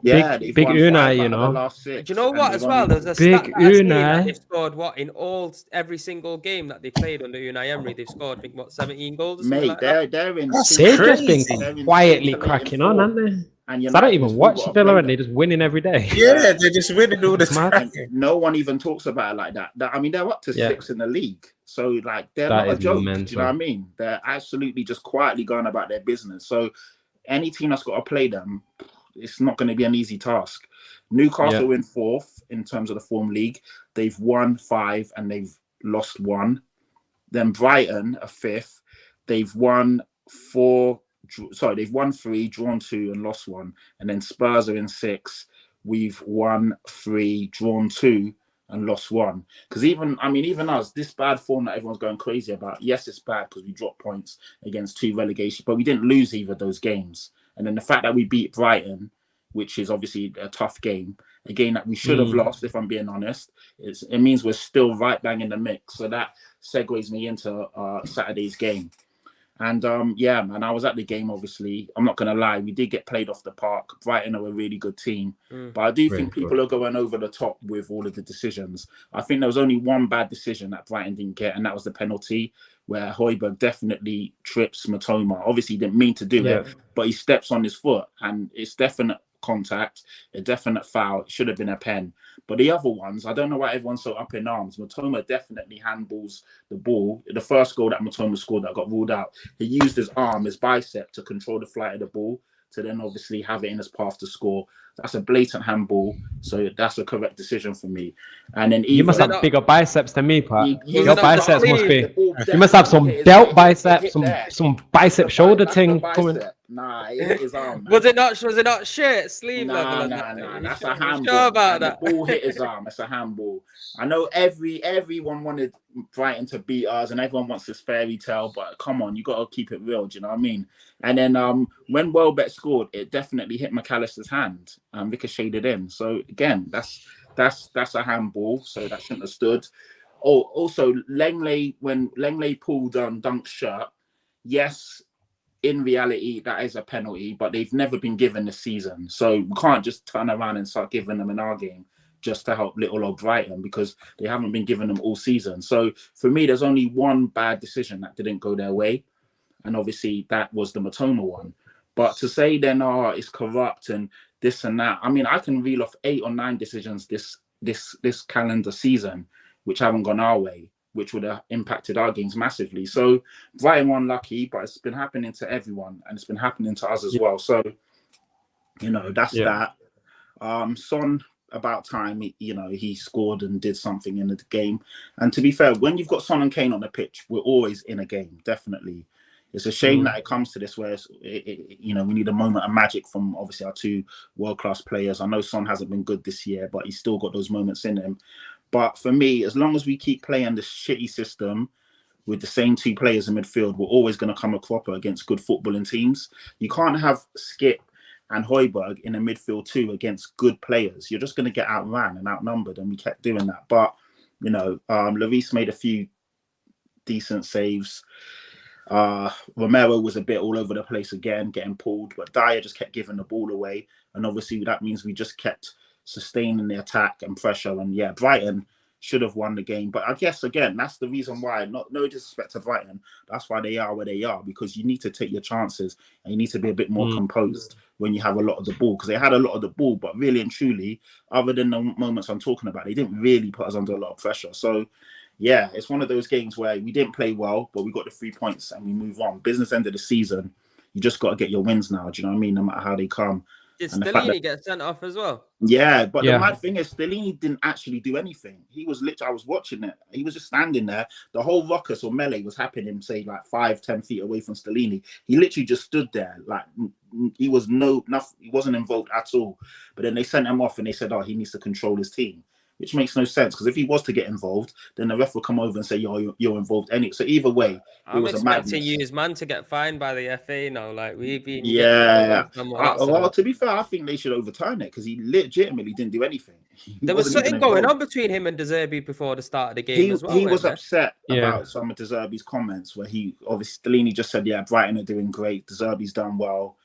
Yeah, big, they've big won Unai, 5 you out of the know. last 6. Do you know and what they've as well? only- There's a Big stat that I've seen that Unai. they've scored what in every single game that they played under Unai Emery. They've scored, I think, what 17 goals or something Mate, like that. they're in. That's They've just been crazy. They're in quietly scintillating cracking on, form. haven't they? And So I don't United even have still watch got to Villa play and they're them. just winning every day. Yeah, they're just winning all the It's mad. time. No one even talks about it like that. I mean, they're up to Yeah. 6 in the league. So, like, they're That not a is joke. Do you mental. know what I mean? They're absolutely just quietly going about their business. So, any team that's got to play them, it's not going to be an easy task. Newcastle in 4th in terms of the form league. They've won 5 and they've lost 1. Then Brighton are 5th. They've won 4. They've won 3, drawn 2, and lost 1. And then Spurs are in 6th. We've won 3, drawn 2, and lost 1. Because even us, this bad form that everyone's going crazy about. Yes, it's bad because we dropped points against 2 relegation, but we didn't lose either of those games. And then the fact that we beat Brighton, which is obviously a tough game, a game that we should have lost, if I'm being honest, it means we're still right bang in the mix. So that segues me into Saturday's game. And yeah, man, I was at the game, obviously. I'm not going to lie, we did get played off the park. Brighton are a really good team. But I do think people are going over the top with all of the decisions. I think there was only one bad decision that Brighton didn't get, and that was the penalty, where Højbjerg definitely trips Matoma. Obviously, he didn't mean to do it, but he steps on his foot, and it's definite contact, a definite foul. It should have been a pen. But the other ones, I don't know why everyone's so up in arms. Matoma definitely handballs the ball. The first goal that Matoma scored that got ruled out, he used his arm, his bicep, to control the flight of the ball, to then obviously have it in his path to score. That's a blatant handball, so that's a correct decision for me. And then you must have bigger biceps than me, Pat. Your biceps must be. You must have some belt biceps, some bicep shoulder thing coming. Nah, it hit his arm. Was it not shirt sleeve level? Nah. That's a handball. Sure about that? The ball hit his arm. It's a handball. I know everyone wanted Brighton to beat us, and everyone wants this fairy tale. But come on, you got to keep it real. Do you know what I mean? And then when Welbeck scored, it definitely hit McAllister's hand and ricocheted in. So again, that's a handball. So that shouldn't have stood. Oh, also Langley, when Langley pulled Dunk's shirt, yes. In reality, that is a penalty, but they've never been given this season. So we can't just turn around and start giving them in our game just to help little old Brighton, because they haven't been giving them all season. So for me, there's only one bad decision that didn't go their way. And obviously that was the Matoma one. But to say then, it's corrupt and this and that, I mean, I can reel off 8 or 9 decisions this calendar season, which haven't gone our way, which would have impacted our games massively. So Brighton were unlucky, but it's been happening to everyone, and it's been happening to us as well. So, that's that. Son, about time, he scored and did something in the game. And to be fair, when you've got Son and Kane on the pitch, we're always in a game, definitely. It's a shame that it comes to this, where we need a moment of magic from obviously our 2 world-class players. I know Son hasn't been good this year, but he's still got those moments in him. But for me, as long as we keep playing this shitty system with the same 2 players in midfield, we're always going to come a cropper against good footballing teams. You can't have Skip and Højbjerg in a midfield 2 against good players. You're just going to get outran and outnumbered, and we kept doing that. But, Lloris made a few decent saves. Romero was a bit all over the place again, getting pulled, but Dyer just kept giving the ball away. And obviously that means we just kept sustaining the attack and pressure. And yeah, Brighton should have won the game. But I guess, again, that's the reason why, no disrespect to Brighton, that's why they are where they are, because you need to take your chances and you need to be a bit more composed when you have a lot of the ball, because they had a lot of the ball, but really and truly, other than the moments I'm talking about, they didn't really put us under a lot of pressure. So yeah, it's one of those games where we didn't play well, but we got the 3 points and we move on. Business end of the season, you just got to get your wins now. Do you know what I mean? No matter how they come. Did Stellini get sent off as well? Yeah, but the mad thing is, Stellini didn't actually do anything. He was literally, I was watching it. He was just standing there. The whole ruckus or melee was happening, say, like 5-10 feet away from Stellini. He literally just stood there, like he was he wasn't involved at all. But then they sent him off and they said, he needs to control his team, which makes no sense, because if he was to get involved, then the ref will come over and say, you're involved. So either way, I'm expecting you as man to get fined by the FA now. Like, we've been... to be fair, I think they should overturn it, because he legitimately didn't do anything. There was something going on between him and De Zerbi before the start of the game as well. He was upset about some of De Zerbi's comments, where Stellini just said, Brighton are doing great, De Zerbi's done well,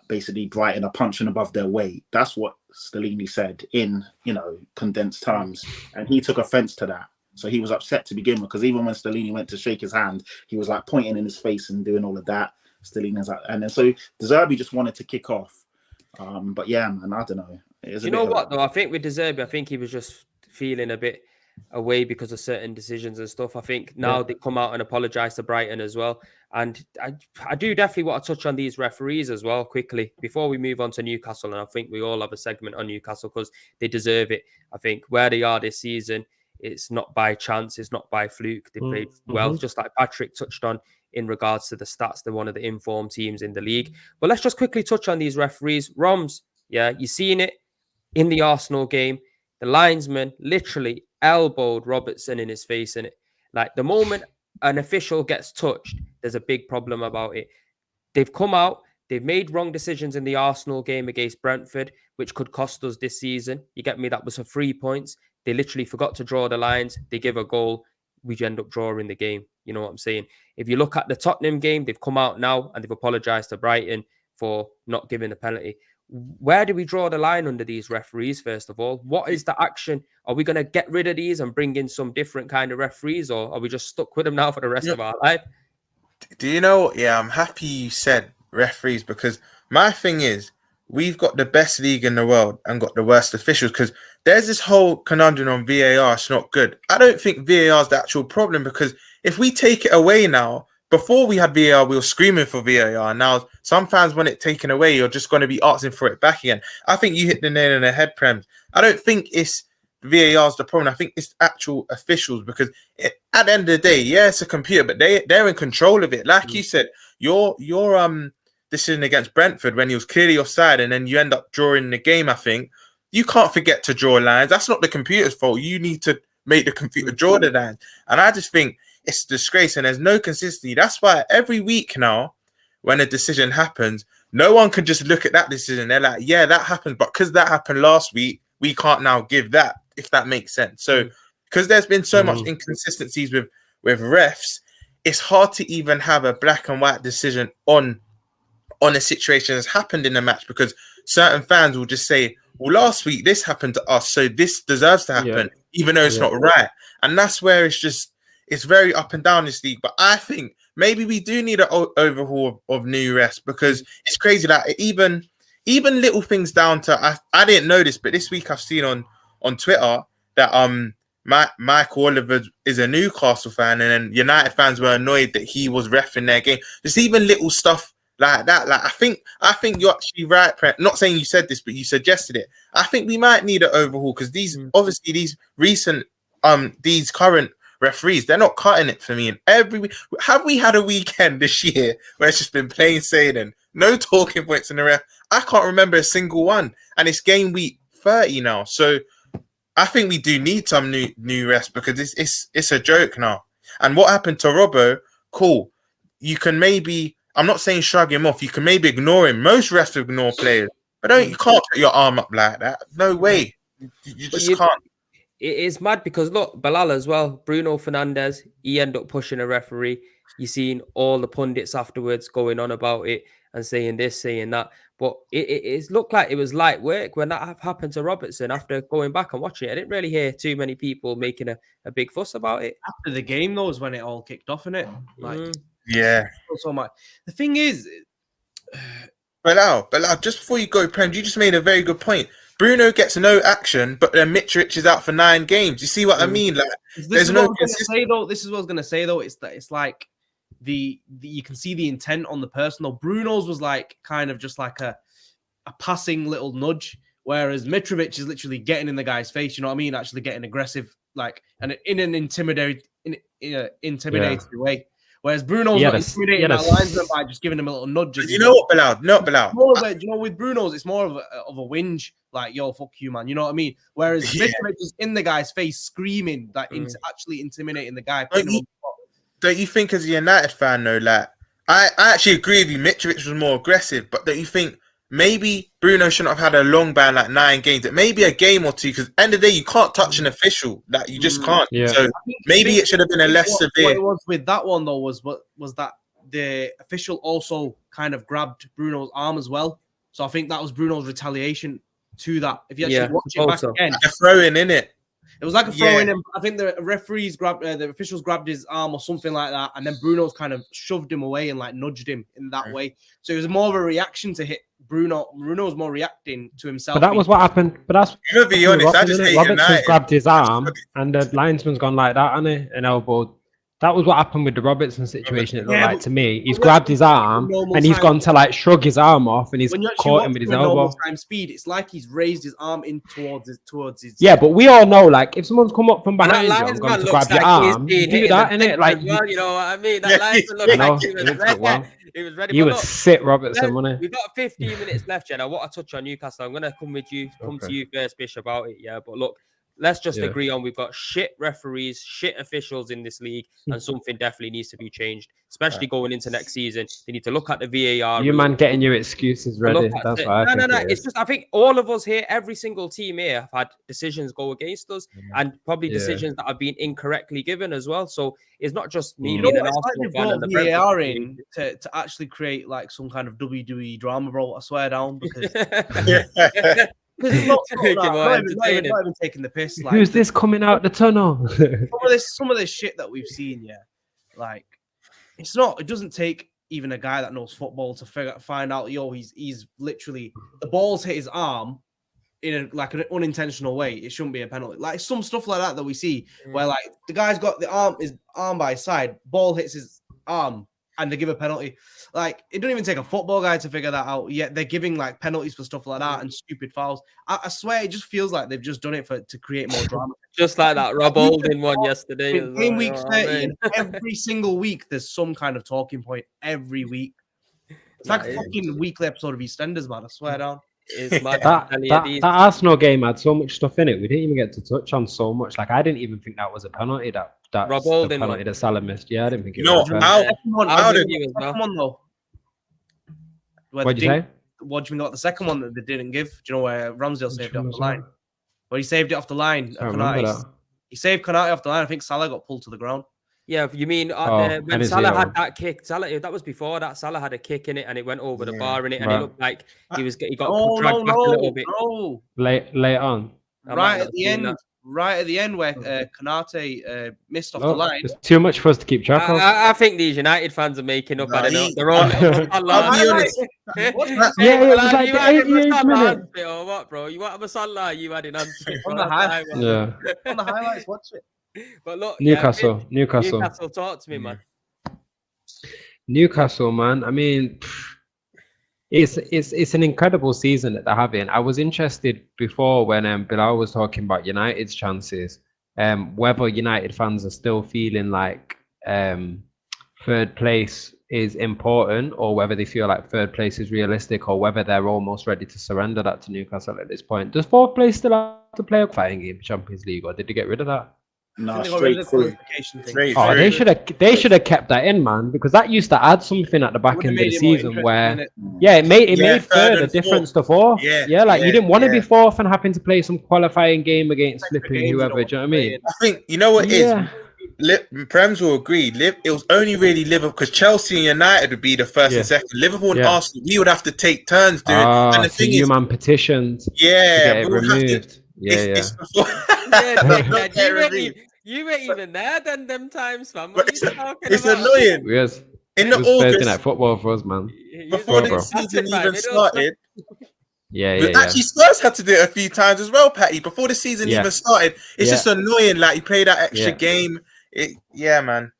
basically Brighton are punching above their weight. That's what Stellini said in, condensed terms. And he took offense to that. So he was upset to begin with, because even when Stellini went to shake his hand, he was like pointing in his face and doing all of that. Stellini's like, and then so De Zerbi just wanted to kick off. But yeah, man, I don't know. You know what though? I think with De Zerbi, I think he was just feeling a bit away because of certain decisions and stuff. I think now they come out and apologize to Brighton as well. And I do definitely want to touch on these referees as well quickly before we move on to Newcastle. And I think we all have a segment on Newcastle because they deserve it. I think where they are this season, it's not by chance, it's not by fluke. They played well, just like Patrick touched on in regards to the stats. They're one of the informed teams in the league. But let's just quickly touch on these referees. Roms, yeah, you've seen it in the Arsenal game. The linesman literally elbowed Robertson in his face in it. Like the moment an official gets touched, there's a big problem about it. They've come out, they've made wrong decisions in the Arsenal game against Brentford, which could cost us this season. You get me? That was for 3 points. They literally forgot to draw the lines. They give a goal. We end up drawing the game. You know what I'm saying? If you look at the Tottenham game, they've come out now and they've apologized to Brighton for not giving a penalty. Where do we draw the line under these referees, first of all? What is the action? Are we going to get rid of these and bring in some different kind of referees, or are we just stuck with them now for the rest of our life? Do you know? Yeah, I'm happy you said referees, because my thing is, we've got the best league in the world and got the worst officials, because there's this whole conundrum on VAR. It's not good. I don't think VAR is the actual problem, because if we take it away now, before we had VAR, we were screaming for VAR. Now, some fans want it taken away. You're just going to be asking for it back again. I think you hit the nail on the head, Prem. I don't think it's VAR's the problem. I think it's actual officials, because at the end of the day, yeah, it's a computer, but they're in control of it. Like you said, your decision against Brentford when he was clearly offside and then you end up drawing the game, I think, you can't forget to draw lines. That's not the computer's fault. You need to make the computer draw the lines. And I just think it's a disgrace and there's no consistency. That's why every week now, when a decision happens, no one can just look at that decision. They're like, yeah, that happened, but because that happened last week, we can't now give that, if that makes sense. So because there's been so much inconsistencies with refs, it's hard to even have a black and white decision on a situation that's happened in the match, because certain fans will just say, well, last week this happened to us, so this deserves to happen, even though it's not right. And that's where it's very up and down this league. But I think maybe we do need an overhaul of new refs, because it's crazy that even little things down to, I didn't know this, but this week I've seen on Twitter that Michael Oliver is a Newcastle fan, and then United fans were annoyed that he was reffing their game. Just even little stuff like that. Like I think you're actually right, Prem. Not saying you said this, but you suggested it. I think we might need an overhaul, because these current referees, they're not cutting it for me. And every week, have we had a weekend this year where it's just been plain sailing, no talking points in the ref? I can't remember a single one, and it's game week 30 now. So I think we do need some new refs, because it's a joke now. And what happened to Robbo? Cool. You can maybe, I'm not saying shrug him off. You can maybe ignore him. Most refs ignore players, but you can't put your arm up like that. No way. You just can't. It is mad, because look, Bilal as well, Bruno Fernandes, he ended up pushing a referee. You seen all the pundits afterwards going on about it and saying this, saying that. But it looked like it was light work when that happened to Robertson. After going back and watching it, I didn't really hear too many people making a big fuss about it. After the game, though, is when it all kicked off, innit? Yeah. So much. The thing is, Bilal, just before you go, Prem, you just made a very good point. Bruno gets no action, but then Mitrovic is out for 9 games. You see what I mean? Like, there's no consistency. This is what I was going to say, though. It's that it's like the you can see the intent on the person. Though Bruno's was like kind of just like a passing little nudge, whereas Mitrovic is literally getting in the guy's face. You know what I mean? Actually getting aggressive, like, and in an intimidating way. Whereas Bruno's not intimidating that linesman by just giving him a little nudge. You know what, Bilal? Not Bilal. With Bruno's, it's more of a whinge, like, yo, fuck you, man. You know what I mean? Whereas Mitrovic is in the guy's face screaming, like, actually intimidating the guy. Don't you think, as a United fan, though, like, I actually agree with you, Mitrovic was more aggressive, but don't you think maybe Bruno shouldn't have had a long ban, like 9 games, it maybe a game or two, because at the end of the day, you can't touch an official, like, you just can't. Yeah. So maybe it should have been a less severe. What it was with that one, though, was that the official also kind of grabbed Bruno's arm as well. So I think that was Bruno's retaliation to that. If you actually watch it back again, a throw-in, innit? it was like a throw in. I think the referees grabbed, the officials grabbed his arm or something like that, and then Bruno's kind of shoved him away and like nudged him in that way. So it was more of a reaction to hit Bruno. Bruno was more reacting to himself. But that was what happened. But that's to be honest, I just hate Robertson United. grabbed his arm, and the linesman's gone like that, hasn't he? An elbow. That was what happened with the Robertson situation. It looked like to me. He's grabbed his arm and he's gone to like shrug his arm off, and he's caught him with his elbow. Time speed, it's like he's raised his arm in towards his. Yeah, but we all know, like, if someone's come up from behind you and gone to grab your arm, you do that, innit? Like, well, you know what I mean? That linesman looked like he was ready. He was ready. He was sit Robertson, wasn't he? We've got 15 minutes left, Jen. I want to touch on Newcastle. I'm going to come to you first, Bish, about it. Yeah, but look, let's just agree on we've got shit referees, shit officials in this league, and something definitely needs to be changed, especially going into next season. They need to look at the VAR. You man getting your excuses ready. That's why. No. It's just I think all of us here, every single team here, have had decisions go against us, and probably decisions that have been incorrectly given as well. So it's not just me being an Arsenal fan and the VAR in to actually create like some kind of WWE drama, bro. I swear down because. Because it's not even taking the piss. Like, who's this coming out the tunnel? some of this shit that we've seen, like it doesn't take even a guy that knows football to find out. He's literally the ball's hit his arm in an unintentional way. It shouldn't be a penalty. Like some stuff like that we see where like the guy's got his arm by his side, ball hits his arm, and they give a penalty. Like, it don't even take a football guy to figure that out. Yet they're giving like penalties for stuff like that and stupid fouls. I swear, it just feels like they've just done it to create more drama. Just like that Rob Holding one yesterday. In week 30, and every single week, there's some kind of talking point every week. It's like a fucking weekly episode of EastEnders, man. I swear down. That Arsenal game had so much stuff in it. We didn't even get to touch on so much. Like, I didn't even think that was a penalty. That Rob Holding penalty that Salah missed. Yeah, I didn't think it was. What'd you say? What do you mean about the second one that they didn't give? Do you know where Ramsdale saved it off the line? Well, he saved it off the line. He saved Konate off the line. I think Salah got pulled to the ground. Yeah, you mean when Salah had that kick? That was before that. Salah had a kick in it, and it went over the bar in it, and it looked like he got dragged back a little bit. Late on, right at the end. Right at the end where Konate missed off the line. It's too much for us to keep track of. I think these United fans are making up. I don't know. They're all. I'll be honest. It was like the 88th minute. Or what, bro? You want a Masala? You had an answer on the highlights. Yeah. On the highlights, watch it. But look, Newcastle. Talk to me, man. Newcastle, man. I mean, it's an incredible season that they're having. I was interested before when Bilal was talking about United's chances, whether United fans are still feeling like third place is important, or whether they feel like third place is realistic, or whether they're almost ready to surrender that to Newcastle at this point. Does fourth place still have to play a fighting game, Champions League, or did they get rid of that? No, straight through. They should have kept that in, man, because that used to add something at the back end of the season where, it made third a difference to fourth. You didn't want to be fourth and having to play some qualifying game against flipping whoever. Do you know what I mean? I think you know what it is. Prems will agree. It was only really Liverpool, because Chelsea and United would be the first and second. Liverpool and Arsenal, we would have to take turns doing. And the thing is, man petitioned. To get it removed. You weren't even there then them times, fam. What are you talking it's about? annoying. Yes. In the August, Thursday night football for us, man. Before the season even started. Actually, Spurs had to do it a few times as well, Patty. Before the season even started, it's just annoying. Like, you play that extra game. Man.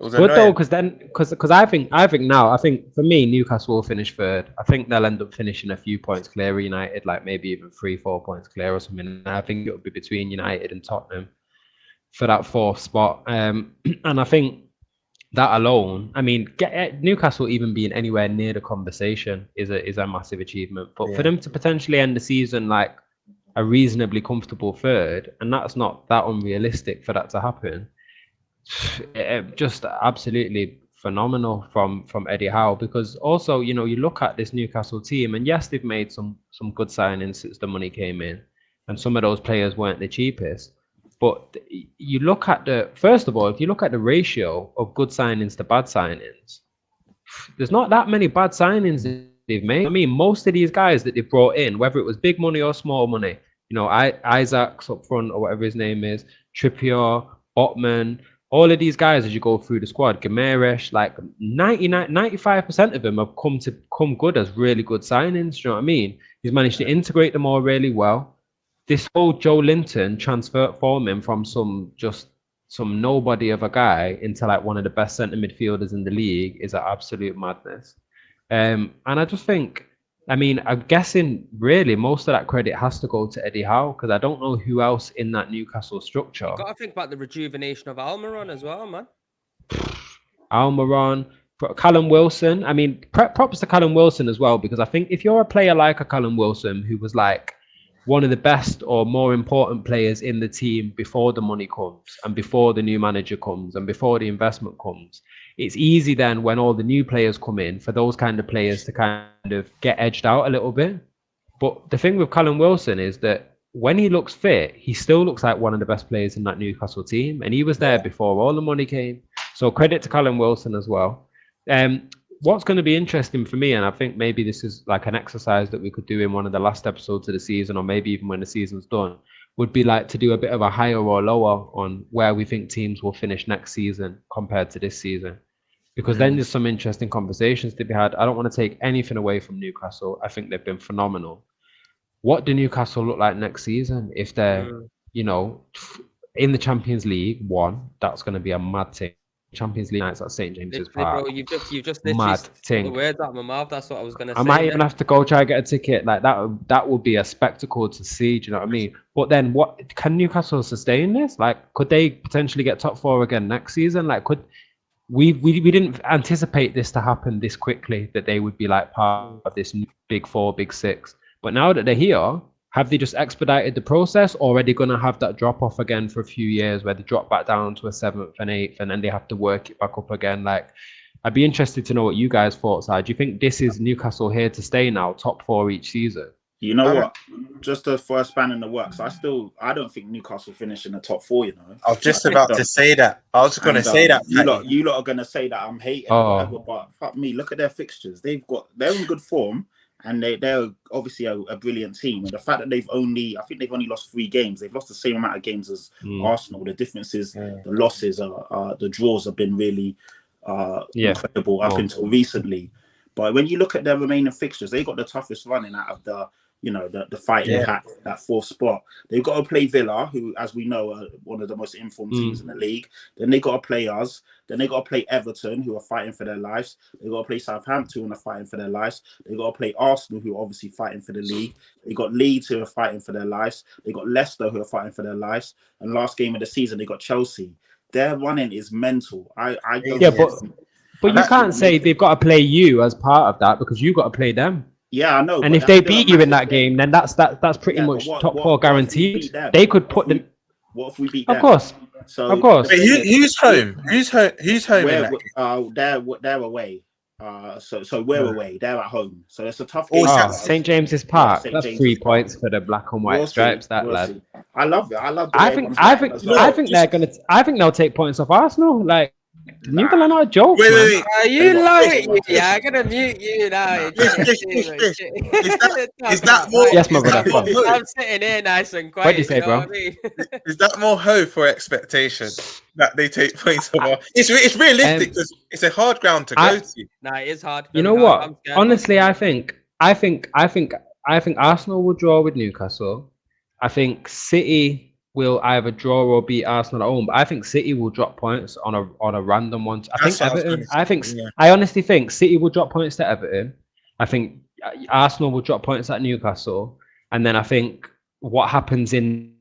It was good annoying. though, because I think for me, Newcastle will finish third. I think they'll end up finishing a few points clear of United, like maybe even 3-4 points clear or something. And I think it'll be between United and Tottenham for that fourth spot. And I think that alone, I mean, Newcastle even being anywhere near the conversation is a massive achievement. But for them to potentially end the season like a reasonably comfortable third, and that's not that unrealistic for that to happen, just absolutely phenomenal from Eddie Howe. Because also, you look at this Newcastle team, and yes, they've made some good signings since the money came in, and some of those players weren't the cheapest. But you look at if you look at the ratio of good signings to bad signings, there's not that many bad signings they've made. I mean, most of these guys that they brought in, whether it was big money or small money, you know, Isaac's up front or whatever his name is, Trippier, Botman, all of these guys as you go through the squad, Gimenez, like 95% of them have come good as really good signings. Do you know what I mean? He's managed to integrate them all really well. This whole Joe Linton transforming from some nobody of a guy into like one of the best centre midfielders in the league is an absolute madness. And I just think, I mean, I'm guessing really most of that credit has to go to Eddie Howe, because I don't know who else in that Newcastle structure. You've got to think about the rejuvenation of Almiron as well, man. Almiron, Callum Wilson. I mean, props to Callum Wilson as well, because I think if you're a player like a Callum Wilson, who was like one of the best or more important players in the team before the money comes and before the new manager comes and before the investment comes, it's easy then when all the new players come in for those kind of players to kind of get edged out a little bit. But the thing with Callum Wilson is that when he looks fit, he still looks like one of the best players in that Newcastle team. And he was there before all the money came. So credit to Callum Wilson as well. What's going to be interesting for me, and I think maybe this is like an exercise that we could do in one of the last episodes of the season, or maybe even when the season's done, would be like to do a bit of a higher or lower on where we think teams will finish next season compared to this season. Because then there's some interesting conversations to be had. I don't want to take anything away from Newcastle. I think they've been phenomenal. What do Newcastle look like next season? If they're, you know, in the Champions League, that's going to be a mad thing. Champions League nights at St. James's Park. Bro, you've just mad thing. the words out of my mouth. That's what I was going to say. I might even have to go try and get a ticket. Like that would be a spectacle to see. Do you know what I mean? But then, what can Newcastle sustain this? Like, could they potentially get top 4 again next season? Like, could we didn't anticipate this to happen this quickly, that they would be like part of this big 4, big 6. But now that they're here, have they just expedited the process, or are they going to have that drop off again for a few years where they drop back down to a 7th and 8th and then they have to work it back up again? Like, I'd be interested to know what you guys' thoughts are. Do you think this is Newcastle here to stay now, top 4 each season? You know what? Just the first span in the works. I don't think Newcastle finish in the top 4. You know, I was just about to say that. I was going to say that. You lot are going to say that I'm hating, whatever, but fuck me. Look at their fixtures. They're in good form. And they're obviously a brilliant team. And the fact that they've only lost 3 games. They've lost the same amount of games as Arsenal. The difference is the losses the draws have been really incredible up until recently. But when you look at their remaining fixtures, they got the toughest running out of the fighting pack, that 4th spot. They've got to play Villa, who, as we know, are one of the most informed teams in the league. Then they got to play us. Then they got to play Everton, who are fighting for their lives. They got to play Southampton, who are fighting for their lives. They got to play Arsenal, who are obviously fighting for the league. They got Leeds, who are fighting for their lives. They got Leicester, who are fighting for their lives. And last game of the season, they got Chelsea. Their running is mental. I don't. Yeah, but you can't say they've got to play you as part of that, because you got to play them. Yeah, I know. And if they beat you in that game, then that's pretty much top 4 guaranteed. They could put them. What if we beat them? Of course. So of course. Wait, who's home? Who's home? They're away. So we're away. They're at home. So it's a tough game. St. James's Park. That's 3 points for the black and white stripes. Lad. I love it. I think they'll take points off Arsenal. Like, Newcastle are not a joke. Wait. You love it. Yeah, I'm gonna mute you now. Is that more? Yes, my brother. I'm sitting here nice and quiet. What do you say, bro? Is that more hope for expectation that they take points off? It's realistic because it's a hard ground to go to. Nah, it is hard. You know what? Honestly, I think Arsenal will draw with Newcastle. I think City will either draw or beat Arsenal at home, but I think City will drop points on a random one. I honestly think City will drop points to Everton. I think Arsenal will drop points at Newcastle, and then I think what happens in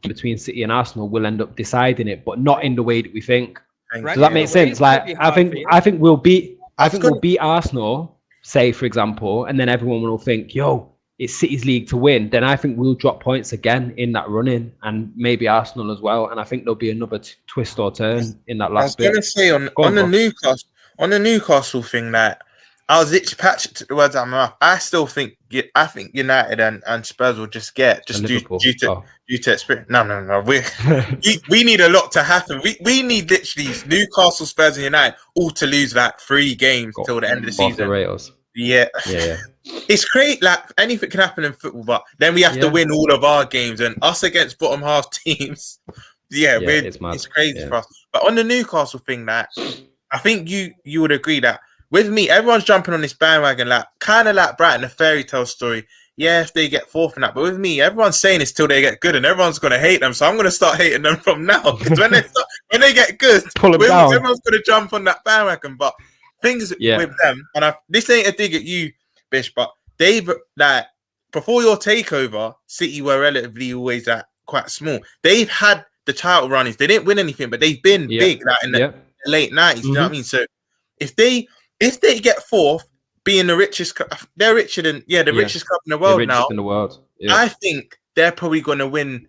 between City and Arsenal will end up deciding it, but not in the way that we think. Does that make sense? Like, I think we'll beat Arsenal, say for example, and then everyone will think, yo, it's City's league to win. Then I think we'll drop points again in that run-in, and maybe Arsenal as well. And I think there'll be another twist or turn in that last bit. I was going to say on the Newcastle thing, that I was literally Patrick took the words out of my mouth. I still think United and Spurs will just get due to experience. No. We need a lot to happen. We need literally Newcastle, Spurs, and United all to lose like 3 games till the end of the season. The rails. Yeah. It's great. Like anything can happen in football, but then we have to win all of our games, and us against bottom half teams. It's crazy for us. But on the Newcastle thing, that I think you would agree that with me, everyone's jumping on this bandwagon, like kind of like Brighton, a fairy tale story. Yeah, if they get 4th and that, but with me, everyone's saying it's till they get good, and everyone's gonna hate them. So I'm gonna start hating them from now, because when they get good, everyone's gonna jump on that bandwagon. But things with them, and this ain't a dig at you, Bish, but they've like before your takeover, City were relatively always quite small. They've had the title runnings. They didn't win anything, but they've been big like in the late 90s. You know what I mean? So if they get 4th, being the richest, they're richer than richest club in the world now. In the world. Yeah. I think they're probably going to win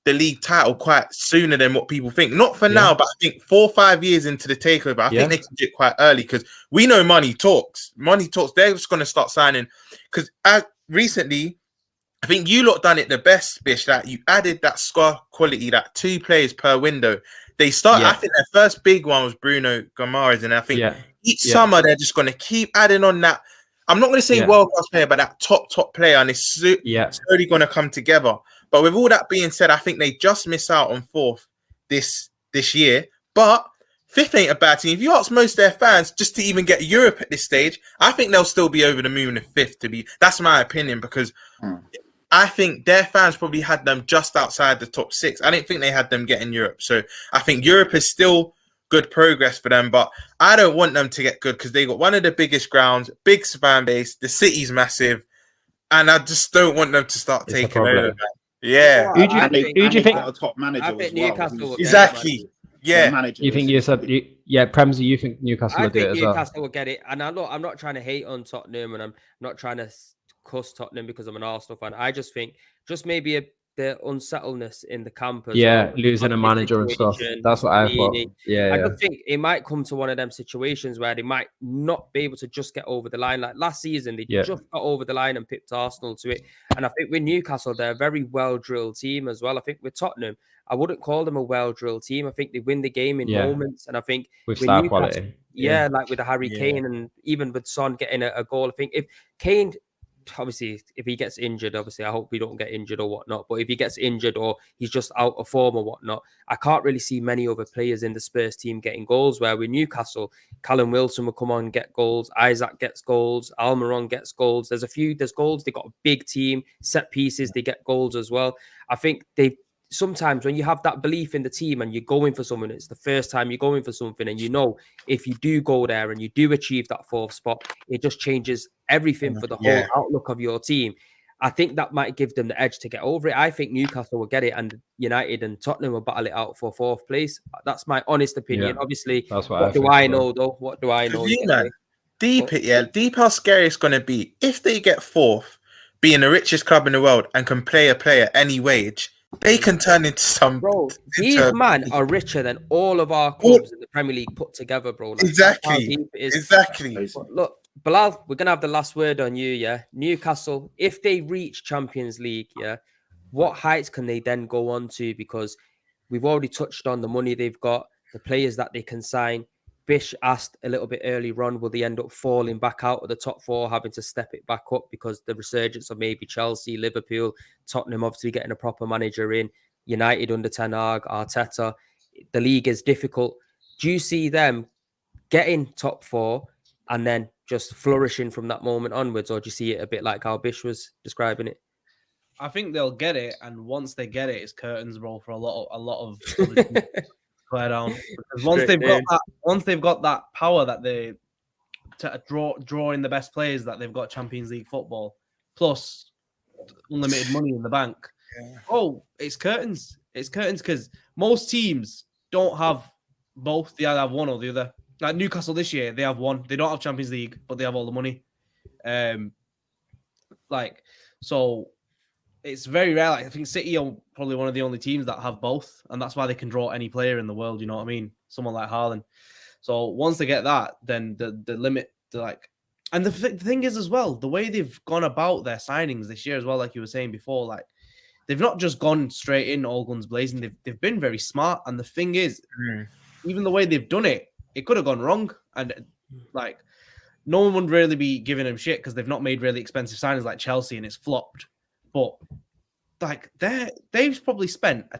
the league title quite sooner than what people think. Not for now, but I think 4 or 5 years into the takeover, I think they can do it quite early, because we know money talks. Money talks. They're just going to start signing. Because recently, I think you lot done it the best, Bish. That you added that squad quality, that 2 players per window. They started. I think their first big one was Bruno Guimaraes, and I think each summer they're just going to keep adding on that. I'm not going to say world class player, but that top player, and it's slowly going to come together. But with all that being said, I think they just miss out on 4th this year. But 5th ain't a bad team. If you ask most of their fans just to even get Europe at this stage, I think they'll still be over the moon if 5th. That's my opinion, because I think their fans probably had them just outside the top 6. I didn't think they had them getting Europe. So I think Europe is still good progress for them, but I don't want them to get good, because they got one of the biggest grounds, big fan base, the city's massive, and I just don't want them to start taking over. Yeah. Who do you think? A top manager. I think Newcastle. Exactly. Yeah. You think Premsy, you think Newcastle will do it as well? Newcastle will get it, and I'm not trying to hate on Tottenham, and I'm not trying to cuss Tottenham because I'm an Arsenal fan. I just think the unsettledness in the camp as well. Losing a manager and stuff. That's what I thought. I just think it might come to one of them situations where they might not be able to just get over the line. Like last season, they just got over the line and pipped Arsenal to it. And I think with Newcastle, they're a very well-drilled team as well. I think with Tottenham, I wouldn't call them a well-drilled team. I think they win the game in moments. And I think with star quality. Like with the Harry Kane, and even with Son getting a goal. I think if Kane, obviously, if he gets injured, obviously, I hope we don't get injured or whatnot. But if he gets injured or he's just out of form or whatnot, I can't really see many other players in the Spurs team getting goals. Where with Newcastle, Callum Wilson will come on and get goals. Isaac gets goals. Almiron gets goals. There's goals. They got a big team. Set pieces, they get goals as well. I think sometimes when you have that belief in the team and you're going for something, it's the first time you're going for something, and you know if you do go there and you do achieve that 4th spot, it just changes everything for the whole outlook of your team. I think that might give them the edge to get over it. I think Newcastle will get it, and United and Tottenham will battle it out for 4th place. That's my honest opinion. Obviously, what do I know though? What do I know? Deep how scary it's going to be if they get 4th, being the richest club in the world, and can play a player any wage. They can turn into some. Bro, these men are richer than all of our clubs in the Premier League put together, bro. Like, exactly. But look, Bilal, we're gonna have the last word on you. Yeah, Newcastle, if they reach Champions League, what heights can they then go on to? Because we've already touched on the money they've got, the players that they can sign. Bish asked a little bit earlier on, will they end up falling back out of the top 4, having to step it back up because the resurgence of maybe Chelsea, Liverpool, Tottenham obviously getting a proper manager in, United under Ten Hag, Arteta. The league is difficult. Do you see them getting top 4 and then just flourishing from that moment onwards, or do you see it a bit like how Bish was describing it? I think they'll get it, and once they get it, it's curtains, bro, for a lot of down. Because once they've got that power that they to draw in the best players, that they've got Champions League football plus unlimited money in the bank. It's curtains. It's curtains, because most teams don't have both. They either have one or the other. Like Newcastle this year, they have one. They don't have Champions League, but they have all the money. So it's very rare. Like, I think City are probably one of the only teams that have both, and that's why they can draw any player in the world. You know what I mean? Someone like Haaland. So once they get that, then the limit, And the thing is as well, the way they've gone about their signings this year as well, like you were saying before, like they've not just gone straight in all guns blazing. They've been very smart. And the thing is, even the way they've done it, it could have gone wrong. And like no one would really be giving them shit because they've not made really expensive signings like Chelsea and it's flopped. But like they've probably spent a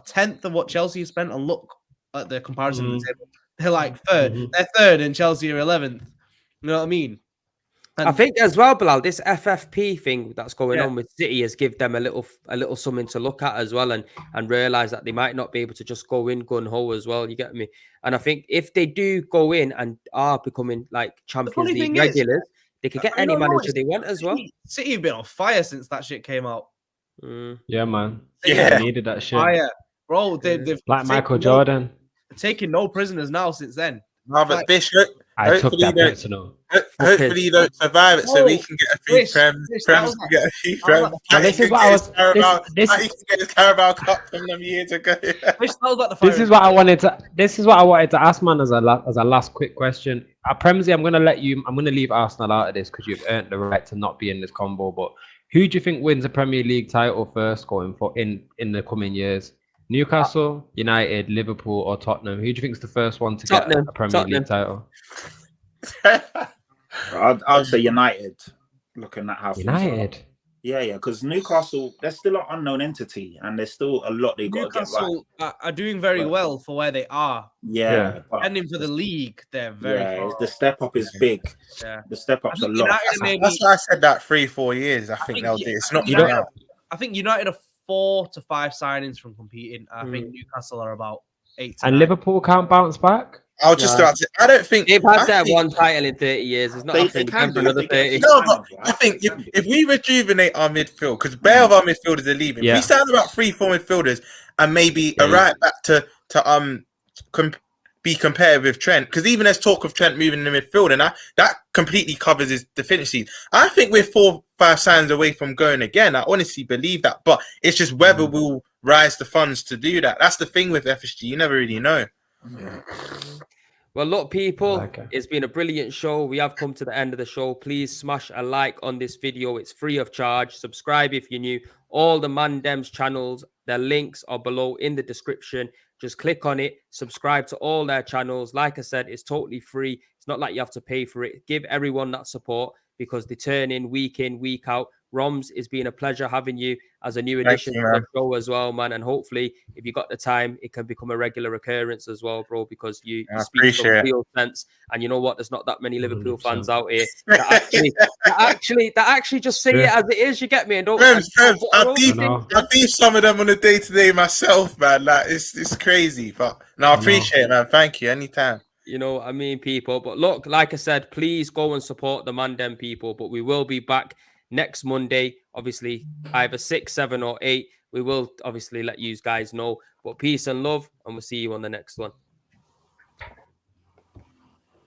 tenth of what Chelsea has spent. And look at the comparison of the table. They're like third. They're third and Chelsea are 11th. You know what I mean? And I think as well, Bilal, this FFP thing that's going on with City has given them a little something to look at as well, and realize that they might not be able to just go in gun ho as well. You get me? And I think if they do go in and are becoming like Champions League regulars, they could get any manager they want as well. City have been on fire since that shit came out. Yeah, man. Yeah, they needed that shit. Fire, bro. They've like Michael Jordan. Taking no prisoners now since then. No, but Bishop, I took that personal. Hopefully you don't survive it, so we can get a few Prem can get a few Prem. This is what I was. He can get his Carabao Cup from them years ago. This is what I wanted to ask, man. As a last quick question, Premsy, I'm gonna leave Arsenal out of this because you've earned the right to not be in this combo. But who do you think wins a Premier League title first going for in the coming years? Newcastle, United, Liverpool, or Tottenham? Who do you think is the first one to get a Premier League title? I'd say United. Looking at how United. Yeah, because Newcastle, they're still an unknown entity, and there's still a lot they got to get right. Newcastle are doing very well for where they are. Yeah. Ending for the league, they're very far. The step up is big. Yeah. The step up's a lot. That's why I said that 3-4 years. I think they'll do. It's not now. I think United are 4 to 5 signings from competing. I think Newcastle are about 8 to 9. And Liverpool can't bounce back? I don't think they've had that one title in 30 years. It's not happening for another 30. No, but I think if we rejuvenate our midfield, because bare of our midfielders are leaving, we sound about 3-4 midfielders and maybe a right back to be compared with Trent, because even there's talk of Trent moving in the midfield, and that completely covers his deficiencies. I think we're 4-5 signs away from going again. I honestly believe that, but it's just whether we'll rise the funds to do that. That's the thing with FSG. You never really know. Well, look, people, it's been a brilliant show. We have come to the end of the show. Please smash a like on this video. It's free of charge. Subscribe if you're new. All the Mandem's channels, their links are below in the description. Just click on it. Subscribe to all their channels. Like I said, it's totally free. It's not like you have to pay for it. Give everyone that support because they turn in, week out. Roms, it's been a pleasure having you as a new addition to the show as well, man. And hopefully, if you got the time, it can become a regular occurrence as well, bro, because you speak from real sense. And you know what? There's not that many Liverpool fans out here that actually just say it as it is. You get me? And don't. I beat some of them on a day-to-day myself, man. Like it's crazy, but no, I appreciate it, man. Thank you. Anytime. You know what I mean, people. But look, like I said, please go and support the Mandem people. But we will be back next Monday, obviously, either 6, 7, or 8. We will obviously let you guys know. But peace and love, and we'll see you on the next one.